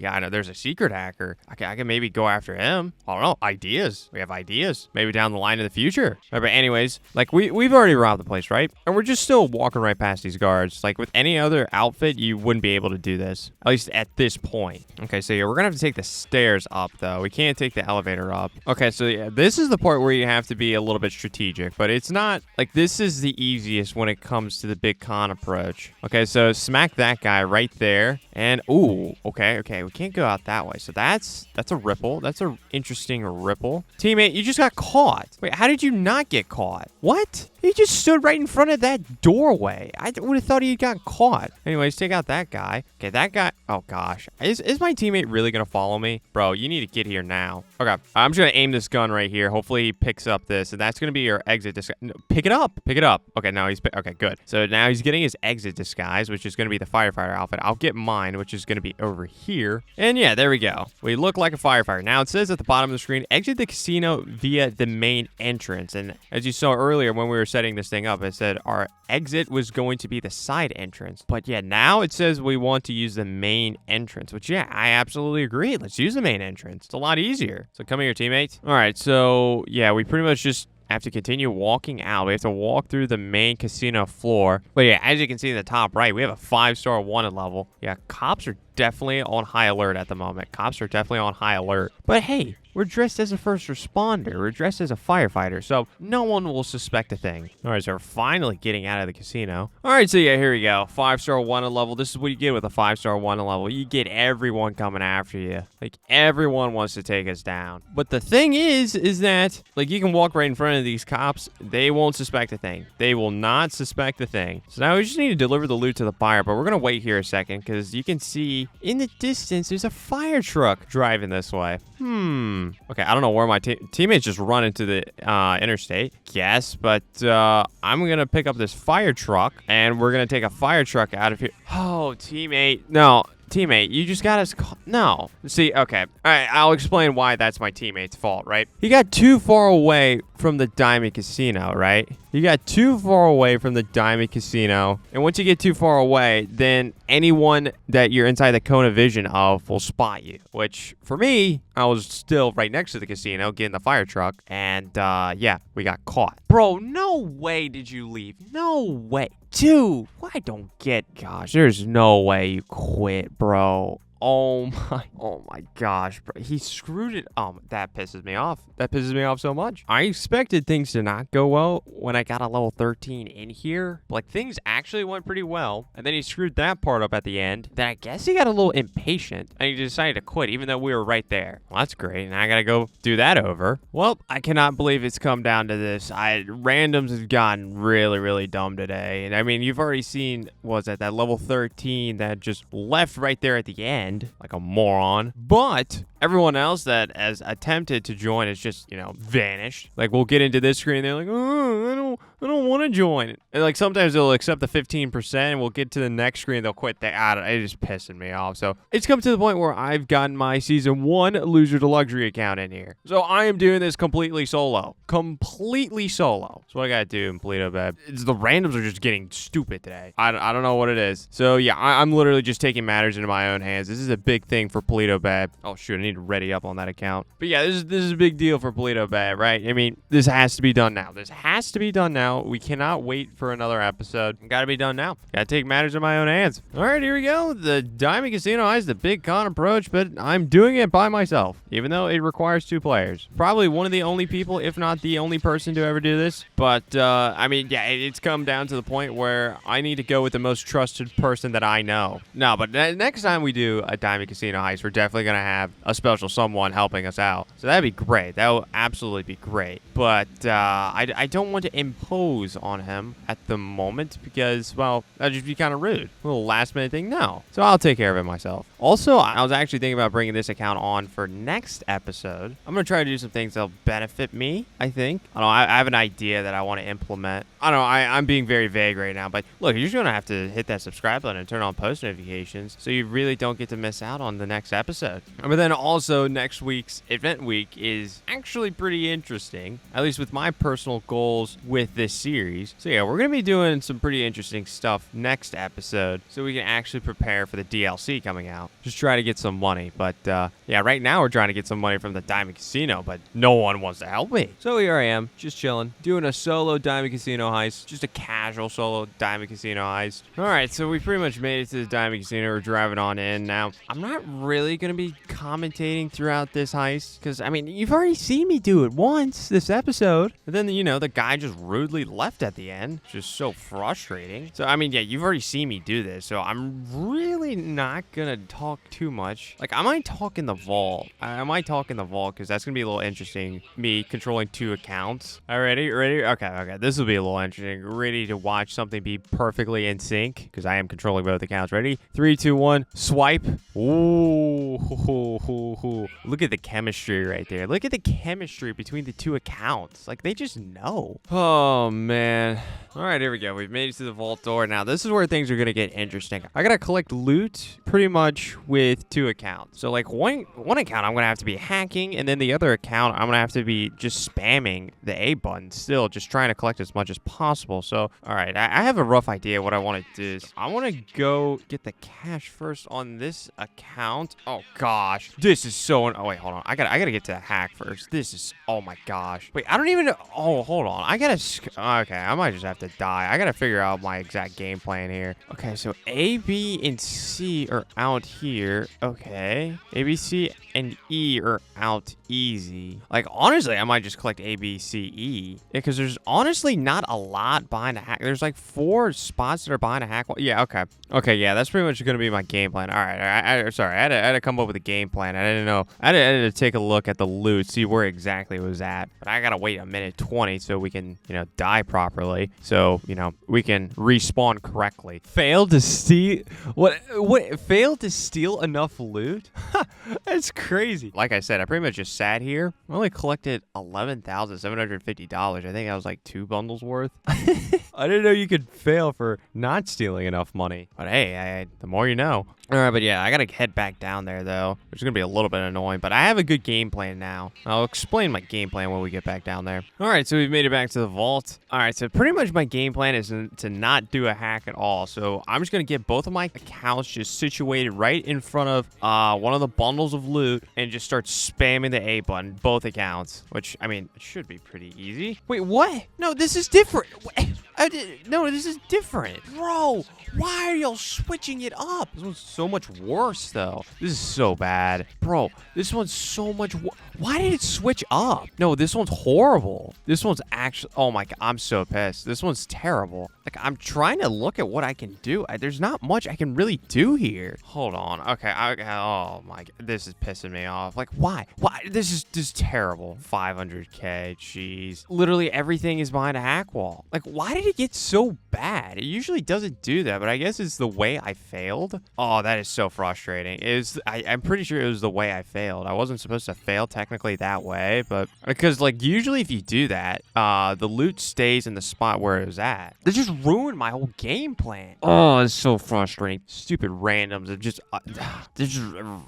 yeah, I know there's a secret hacker. I can maybe go after him. I don't know, ideas. We have ideas. Maybe down the line in the future. But anyways, like we've already robbed the place, right? And we're just still walking right past these guards. Like with any other outfit, you wouldn't be able to do this, at least at this point. Okay, so yeah, we're gonna have to take the stairs up though. We can't take the elevator up. Okay, so yeah, this is the part where you have to be a little bit strategic, but it's not like this is the easiest when it comes to the big con approach. Okay, so smack that guy right there. And ooh, okay, we can't go out that way. So that's a ripple. That's an interesting ripple. Teammate, you just got caught. Wait, how did you not get caught? What? He just stood right in front of that doorway. I would have thought he got caught. Anyways, take out that guy. Okay, that guy. Oh, gosh. Is my teammate really going to follow me? Bro, you need to get here now. Okay, I'm just going to aim this gun right here. Hopefully he picks up this, and that's going to be your exit disguise. No, pick it up. Pick it up. Okay, now he's... Okay, good. So now he's getting his exit disguise, which is going to be the firefighter outfit. I'll get mine, which is going to be over here. And yeah, there we go. We look like a firefighter. Now it says at the bottom of the screen, exit the casino via the main entrance. And as you saw earlier when we were setting this thing up, it said our exit was going to be the side entrance. But yeah, now it says we want to use the main entrance, which yeah, I absolutely agree. Let's use the main entrance. It's a lot easier. So come here, teammates. All right, so yeah, we pretty much just have to continue walking out. We have to walk through the main casino floor. But yeah, as you can see in the top right, we have a 5-star wanted level. Yeah, cops are definitely on high alert at the moment. Cops are definitely on high alert. But hey, we're dressed as a first responder. We're dressed as a firefighter, so no one will suspect a thing. All right, so we're finally getting out of the casino. All right, so yeah, here we go. 5-star wanted level. This is what you get with a 5-star wanted level. You get everyone coming after you. Like, everyone wants to take us down. But the thing is that, like, you can walk right in front of these cops. They won't suspect a thing. They will not suspect a thing. So now we just need to deliver the loot to the buyer, but we're going to wait here a second because you can see in the distance, there's a fire truck driving this way. Okay, I don't know where my teammates just run into the interstate. Yes, but I'm going to pick up this fire truck, and we're going to take a fire truck out of here. Oh, teammate. No. Teammate, you just got us no. See, okay. All right, I'll explain why that's my teammate's fault, right? He got too far away from the Diamond Casino, right? You got too far away from the Diamond Casino. And once you get too far away, then anyone that you're inside the cone of vision of will spot you. Which, for me, I was still right next to the casino getting the fire truck. And, yeah, we got caught. Bro, no way did you leave. No way. Dude, what I don't get, gosh, there's no way you quit, bro. Oh my gosh, bro. He screwed it. That pisses me off. That pisses me off so much. I expected things to not go well when I got a level 13 in here. Like, things actually went pretty well. And then he screwed that part up at the end. Then I guess he got a little impatient and he decided to quit, even though we were right there. Well, that's great. And I gotta go do that over. Well, I cannot believe it's come down to this. Randoms have gotten really, really dumb today. And I mean, you've already seen, was that level 13 that just left right there at the end. Like a moron. But everyone else that has attempted to join has just, vanished. Like, we'll get into this screen, they're like, oh, I don't want to join. And like, sometimes they'll accept the 15%, and we'll get to the next screen, they'll quit. It's just pissing me off. So it's come to the point where I've gotten my season 1 loser to luxury account in here. So I am doing this completely solo. Completely solo. So what I gotta do in Paleto Bay. The randoms are just getting stupid today. I don't know what it is. So yeah, I'm literally just taking matters into my own hands. This is a big thing for Paleto Bay. Oh shoot, I need to ready up on that account. But yeah, this is a big deal for Paleto Bay, right? I mean, this has to be done now. This has to be done now. We cannot wait for another episode. Gotta be done now. Gotta take matters in my own hands. All right, here we go. The Diamond Casino has the big con approach, but I'm doing it by myself, even though it requires 2 players. Probably one of the only people, if not the only person to ever do this. But, I mean, yeah, it's come down to the point where I need to go with the most trusted person that I know. No, but next time we do a Diamond Casino heist, we're definitely going to have a special someone helping us out. So that'd be great. That would absolutely be great. But I don't want to impose on him at the moment because, well, that'd just be kind of rude. A little last minute thing. No. So I'll take care of it myself. Also, I was actually thinking about bringing this account on for next episode. I'm going to try to do some things that'll benefit me, I think. I don't know. I have an idea that I want to implement. I don't know. I'm being very vague right now. But look, you're just going to have to hit that subscribe button and turn on post notifications so you really don't get to miss out on the next episode. But then also, next week's event week is actually pretty interesting, at least with my personal goals with this series. So yeah, we're going to be doing some pretty interesting stuff next episode so we can actually prepare for the DLC coming out. Just try to get some money. But yeah, right now we're trying to get some money from the Diamond Casino, but no one wants to help me. So here I am, just chilling, doing a solo Diamond Casino heist, just a casual solo Diamond Casino heist. All right, so we pretty much made it to the Diamond Casino. We're driving on in. Now, I'm not really going to be commentating throughout this heist because, I mean, you've already seen me do it once this episode. And then, you know, the guy just rudely left at the end. It's just so frustrating. So, I mean, yeah, you've already seen me do this. So, I'm really not going to talk too much. Like, I might talk in the vault. I might talk in the vault because that's going to be a little interesting. Me controlling 2 accounts. All right, ready? Okay. This will be a little interesting. Ready to watch something be perfectly in sync because I am controlling both accounts. Ready? 3, 2, 1. Swipe. Ooh. Look at the chemistry right there. Look at the chemistry between the 2 accounts. Like, they just know. Oh, man. All right, here we go. We've made it to the vault door. Now, this is where things are going to get interesting. I got to collect loot pretty much with 2 accounts. So, like, one account, I'm going to have to be hacking, and then the other account, I'm going to have to be just spamming the A button still, just trying to collect as much as possible. So, all right, I have a rough idea what I want to do. I want to go get the cash first on this account. Oh, gosh. This is so... Oh, wait, hold on. I gotta get to the hack first. This is... Oh, my gosh. Wait, I don't even... Oh, hold on. I gotta... Okay, I might just have to die. I gotta figure out my exact game plan here. Okay, so A, B, and C are out here. Okay. A, B, C, and E are out easy. Like, honestly, I might just collect A, B, C, E. Because there's honestly not a lot behind a hack. There's like 4 spots that are behind a hack wall. Yeah, okay. Okay, yeah, that's pretty much gonna be my game plan. All right, sorry, I had to come up with a game plan. I didn't know. I had to take a look at the loot, see where exactly it was at. But I gotta wait a minute 20 so we can, you know, die properly. So, you know, we can respawn correctly. Failed to steal... What? Failed to steal enough loot? That's crazy. Like I said, I pretty much just sat here. I only collected $11,750. I think that was like 2 bundles worth. I didn't know you could fail for not stealing enough money. But hey, the more you know. All right, but yeah, I gotta head back down there, though, which is gonna be a little bit annoying, but I have a good game plan now. I'll explain my game plan when we get back down there. All right, so we've made it back to the vault. All right, so pretty much my game plan is to not do a hack at all. So I'm just gonna get both of my accounts just situated right in front of one of the bundles of loot and just start spamming the A button, both accounts, which, I mean, it should be pretty easy. Wait, what? No, this is different. No, this is different. Bro, why are y'all switching it up? This one's so much worse, though. This is so bad. Bro, this one's so much Why did it switch up? No, this one's horrible. This one's actually... Oh, my God. I'm so pissed. This one's terrible. Like, I'm trying to look at what I can do. There's not much I can really do here. Hold on. Okay. Oh, my God. This is pissing me off. Like, why? Why? This is terrible. 500K. Jeez. Literally everything is behind a hack wall. Like, why did it get so bad? It usually doesn't do that, but I guess it's the way I failed. Oh, that is so frustrating. I'm pretty sure it was the way I failed. I wasn't supposed to fail technically that way, but because, like, usually if you do that, the loot stays in the spot where it was at. They just ruined my whole game plan. Oh, it's so frustrating. Stupid randoms have just they just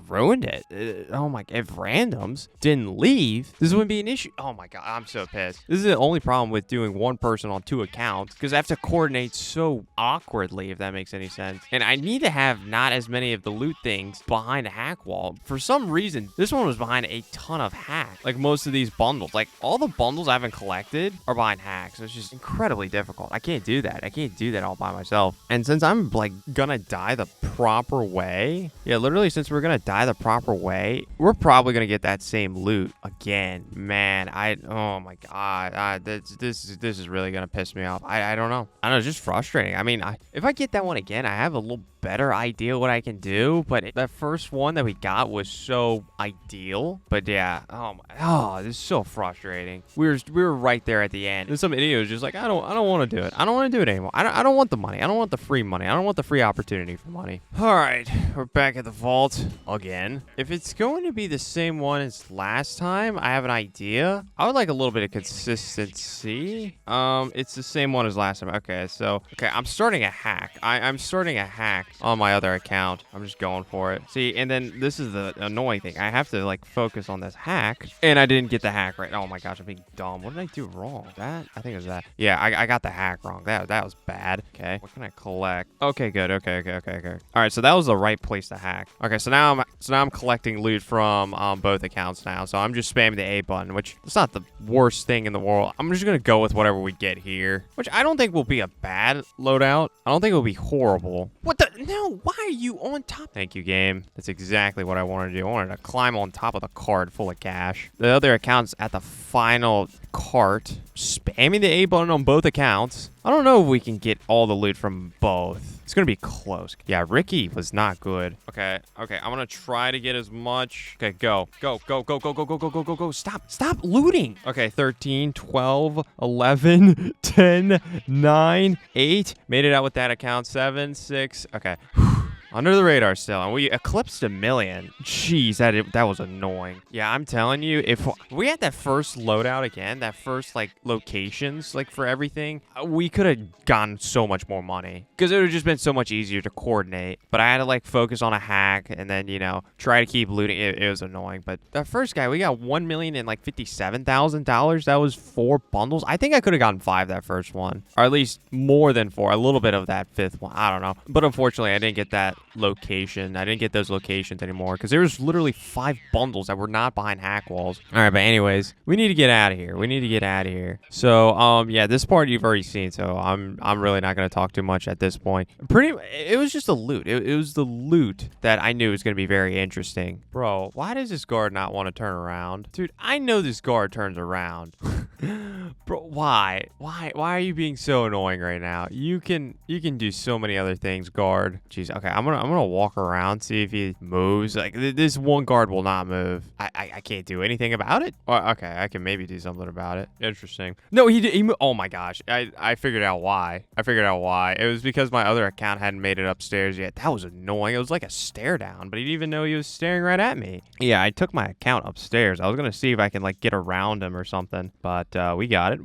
ruined it. Oh my, if randoms didn't leave, this wouldn't be an issue. Oh my God, I'm so pissed. This is the only problem with doing one person on 2 accounts, because I have to coordinate so awkwardly, if that makes any sense. And I need to have not as many of the loot things behind a hack wall. For some reason, this one was behind a ton of hacks. Like most of these bundles, like all the bundles I haven't collected are behind hacks. So it's just incredibly difficult. I can't do that. I can't do that all by myself. And since I'm like gonna die the proper way, yeah, literally since we're gonna die the proper way, we're probably gonna get that same loot again. Man, oh my God, this is really gonna piss me off. I don't know. I don't know, it's just frustrating. I mean, if I get that one again, I have a little better idea what I can do, but that first one that we got was so ideal. But yeah, this is so frustrating. We were right there at the end, and some idiot was just like, I don't want to do it. I don't want to do it anymore. I don't want the money. I don't want the free money. I don't want the free opportunity for money. All right, we're back at the vault again. If it's going to be the same one as last time, I have an idea. I would like a little bit of consistency. It's the same one as last time. Okay, I'm starting a hack. I'm starting a hack on my other account. I'm just going for it. See, and then this is the annoying thing. I have to, like, focus on this hack, and I didn't get the hack right. Oh, my gosh, I'm being dumb. What did I do wrong? That? I think it was that. Yeah, I got the hack wrong. That was bad. Okay, what can I collect? Okay, good. Okay. All right, so that was the right place to hack. Okay, so now I'm collecting loot from both accounts now. So I'm just spamming the A button, which is not the worst thing in the world. I'm just gonna go with whatever we get here, which I don't think will be a bad loadout. I don't think it will be horrible. What the? No, why are you on top? Thank you, game. That's exactly what I wanted to do. I wanted to climb on top of the cart full of cash. The other account's at the final cart, spamming the A button on both accounts. I don't know if we can get all the loot from both. It's gonna be close. Yeah, Ricky was not good. Okay, I'm gonna try to get as much. Okay, go. Stop looting. Okay, 13, 12, 11, 10, 9, 8. Made it out with that account. 7, 6. Okay. Under the radar still, and we eclipsed 1 million. Jeez, that was annoying. Yeah, I'm telling you, if we had that first loadout again, that first, like, locations, like, for everything, we could have gotten so much more money. Because it would have just been so much easier to coordinate. But I had to, like, focus on a hack, and then, you know, try to keep looting. It was annoying. But that first guy, we got $1,057,000. That was 4 bundles. I think I could have gotten 5 that first one. Or at least more than 4. A little bit of that 5th one. I don't know. But unfortunately, I didn't get that location. I didn't get those locations anymore because there was literally 5 bundles that were not behind hack walls. All right, but anyways, we need to get out of here. So yeah, this part you've already seen, so I'm really not going to talk too much at this point. It was just a loot. It was the loot that I knew was going to be very interesting. Bro, why does this guard not want to turn around? Dude, I know this guard turns around. Bro, why are you being so annoying right now? You can do so many other things, guard. Jeez. Okay, I'm gonna walk around, see if he moves. Like, this one guard will not move. I can't do anything about it. Okay, I can maybe do something about it. Interesting. No, he oh my gosh, I figured out why. It was because my other account hadn't made it upstairs yet. That was annoying. It was like a stare down, but he didn't even know he was staring right at me. Yeah, I took my account upstairs. I was gonna see if I can, like, get around him or something, but we got it.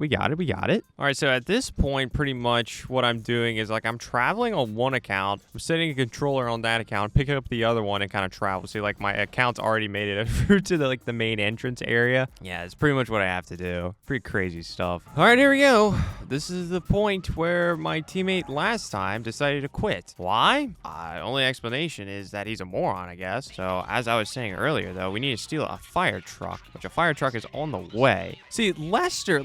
All right, so at this point, pretty much what I'm doing is, like, I'm traveling on one account. I'm setting a controller on that account, picking up the other one, and kind of travel. See, like, my account's already made it through to the main entrance area. Yeah, it's pretty much what I have to do. Pretty crazy stuff. All right, here we go. This is the point where my teammate last time decided to quit. Why? Only explanation is that he's a moron, I guess. So, as I was saying earlier, though, we need to steal a fire truck, which a fire truck is on the way. See, Lester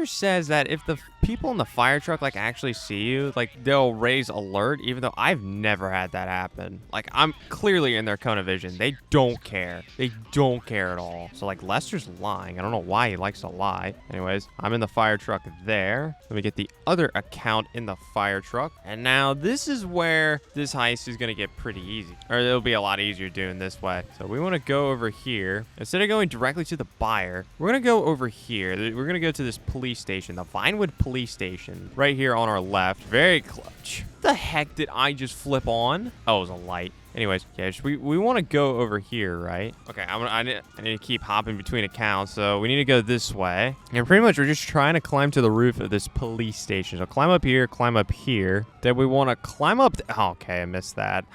says that if the people in the fire truck, like, actually see you, like, they'll raise alert, even though I've never had that happen. Like, I'm clearly in their cone of vision. They don't care. They don't care at all. So, like, Lester's lying. I don't know why he likes to lie. Anyways, I'm in the fire truck there. Let me get the other account in the fire truck. And now this is where this heist is going to get pretty easy. Or it'll be a lot easier doing this way. So we want to go over here. Instead of going directly to the buyer, we're going to go over here. We're going to go to this police station, the Vinewood police station, right here on our left. Very clutch. What the heck did I just flip on? Oh, it was a light. Anyways, yeah, we want to go over here, right? Okay, I need to keep hopping between accounts, so we need to go this way. And pretty much we're just trying to climb to the roof of this police station. So climb up here, climb up here. Then we want to climb up. Oh, okay, I missed that. It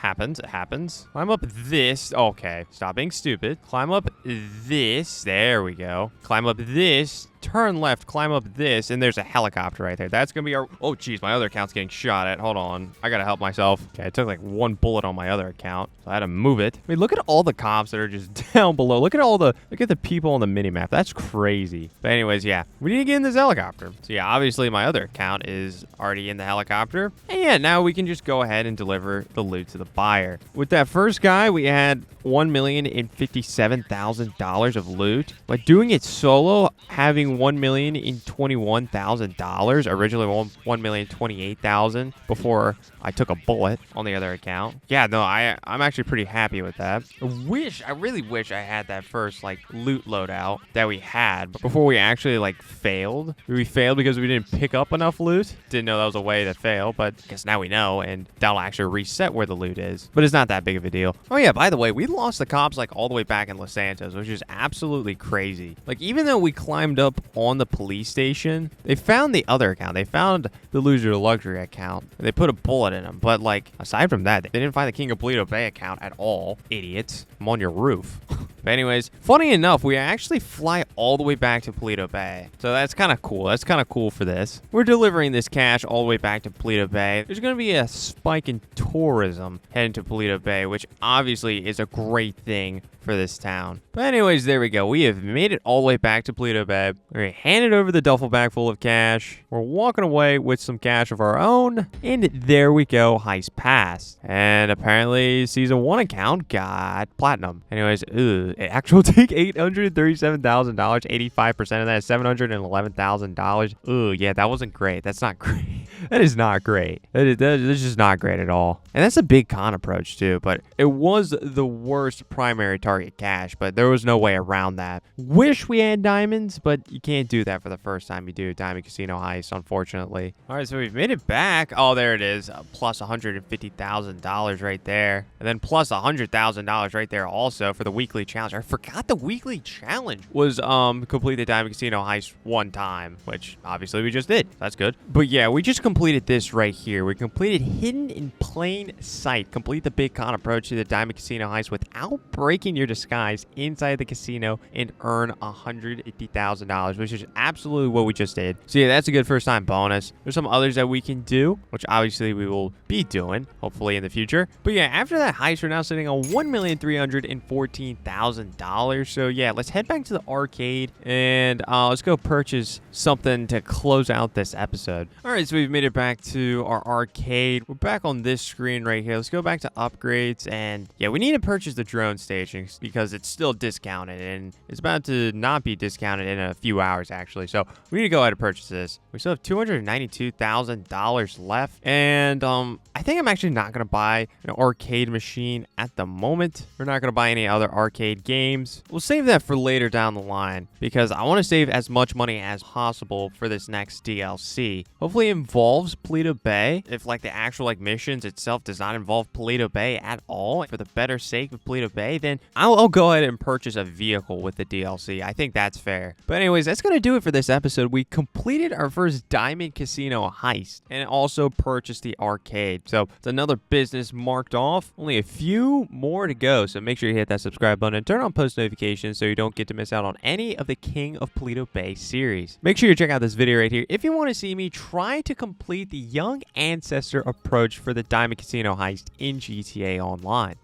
happens. Climb up this. Okay, stop being stupid. Climb up this. There we go. Climb up this. Turn left, climb up this, and there's a helicopter right there. That's gonna be our... Oh, geez, my other account's getting shot at. Hold on. I gotta help myself. Okay, I took like 1 bullet on my other account, so I had to move it. I mean, look at all the cops that are just down below. Look at the people on the minimap. That's crazy. But anyways, yeah, we need to get in this helicopter. So yeah, obviously my other account is already in the helicopter. And yeah, now we can just go ahead and deliver the loot to the buyer. With that first guy, we had $1,057,000 of loot. But doing it solo, having $1,021,000, originally $1,028,000 before I took a bullet on the other account. Yeah, no, I'm actually pretty happy with that. I really wish I had that first, like, loot loadout that we had before we actually, like, failed. We failed because we didn't pick up enough loot. Didn't know that was a way to fail, but I guess now we know, and that'll actually reset where the loot is. But it's not that big of a deal. Oh yeah, by the way, we lost the cops, like, all the way back in Los Santos, which is absolutely crazy. Like, even though we climbed up up on the police station, they found the other account. They found the Loser Luxury account. They put a bullet in them. But, like, aside from that, they didn't find the King of Paleto Bay account at all. Idiots. I'm on your roof. But anyways, funny enough, we actually fly all the way back to Paleto Bay. So that's kind of cool. That's kind of cool for this. We're delivering this cash all the way back to Paleto Bay. There's going to be a spike in tourism heading to Paleto Bay, which obviously is a great thing for this town. But anyways, there we go. We have made it all the way back to Paleto Bay. We handed over the duffel bag full of cash. We're walking away with some cash of our own. And there we go. Heist passed. And apparently season 1 account got platinum. Anyways, it actually will take $837,000. 85% of that is $711,000. Ooh, yeah, that wasn't great. That's not great. That is not great. That is just not great at all. And that's a big con approach too, but it was the worst primary target cash, but there was no way around that. Wish we had diamonds, but you can't do that for the first time you do Diamond Casino Heist, unfortunately. All right, so we've made it back. Oh, there it is. Plus $150,000 right there. And then plus $100,000 right there also for the weekly challenge. I forgot the weekly challenge was complete the Diamond Casino Heist 1 time, which obviously we just did. That's good. But yeah, we just completed this right here. We completed Hidden in Plain Sight. Complete the big con approach to the Diamond Casino Heist without breaking your disguise inside the casino and earn $150,000, which is absolutely what we just did. So yeah, that's a good first time bonus. There's some others that we can do, which obviously we will be doing, hopefully in the future. But yeah, after that heist, we're now sitting on $1,314,000. So yeah, let's head back to the arcade and let's go purchase something to close out this episode. All right, so we've made it back to our arcade. We're back on this screen right here. Let's go back to upgrades, and yeah, we need to purchase the drone station because it's still discounted, and it's about to not be discounted in a few hours actually. So we need to go ahead and purchase this. We still have $292,000 left, and I think I'm actually not gonna buy an arcade machine at the moment. We're not gonna buy any other arcade games. We'll save that for later down the line because I want to save as much money as possible for this next DLC. Hopefully it involves Paleto Bay. If like the actual like missions itself does not involve Paleto Bay at all, for the better sake of Paleto Bay, then I'll go ahead and purchase a vehicle with the DLC. I think that's fair. But anyways, that's gonna do it for this episode. We completed our first Diamond Casino Heist and also purchased the arcade. So it's another business marked off. Only a few more to go. So make sure you hit that subscribe button and turn on post notifications so you don't get to miss out on any of the King of Paleto Bay series. Make sure you check out this video right here if you want to see me try to complete the young ancestor approach for the Diamond Casino Heist in GTA Online.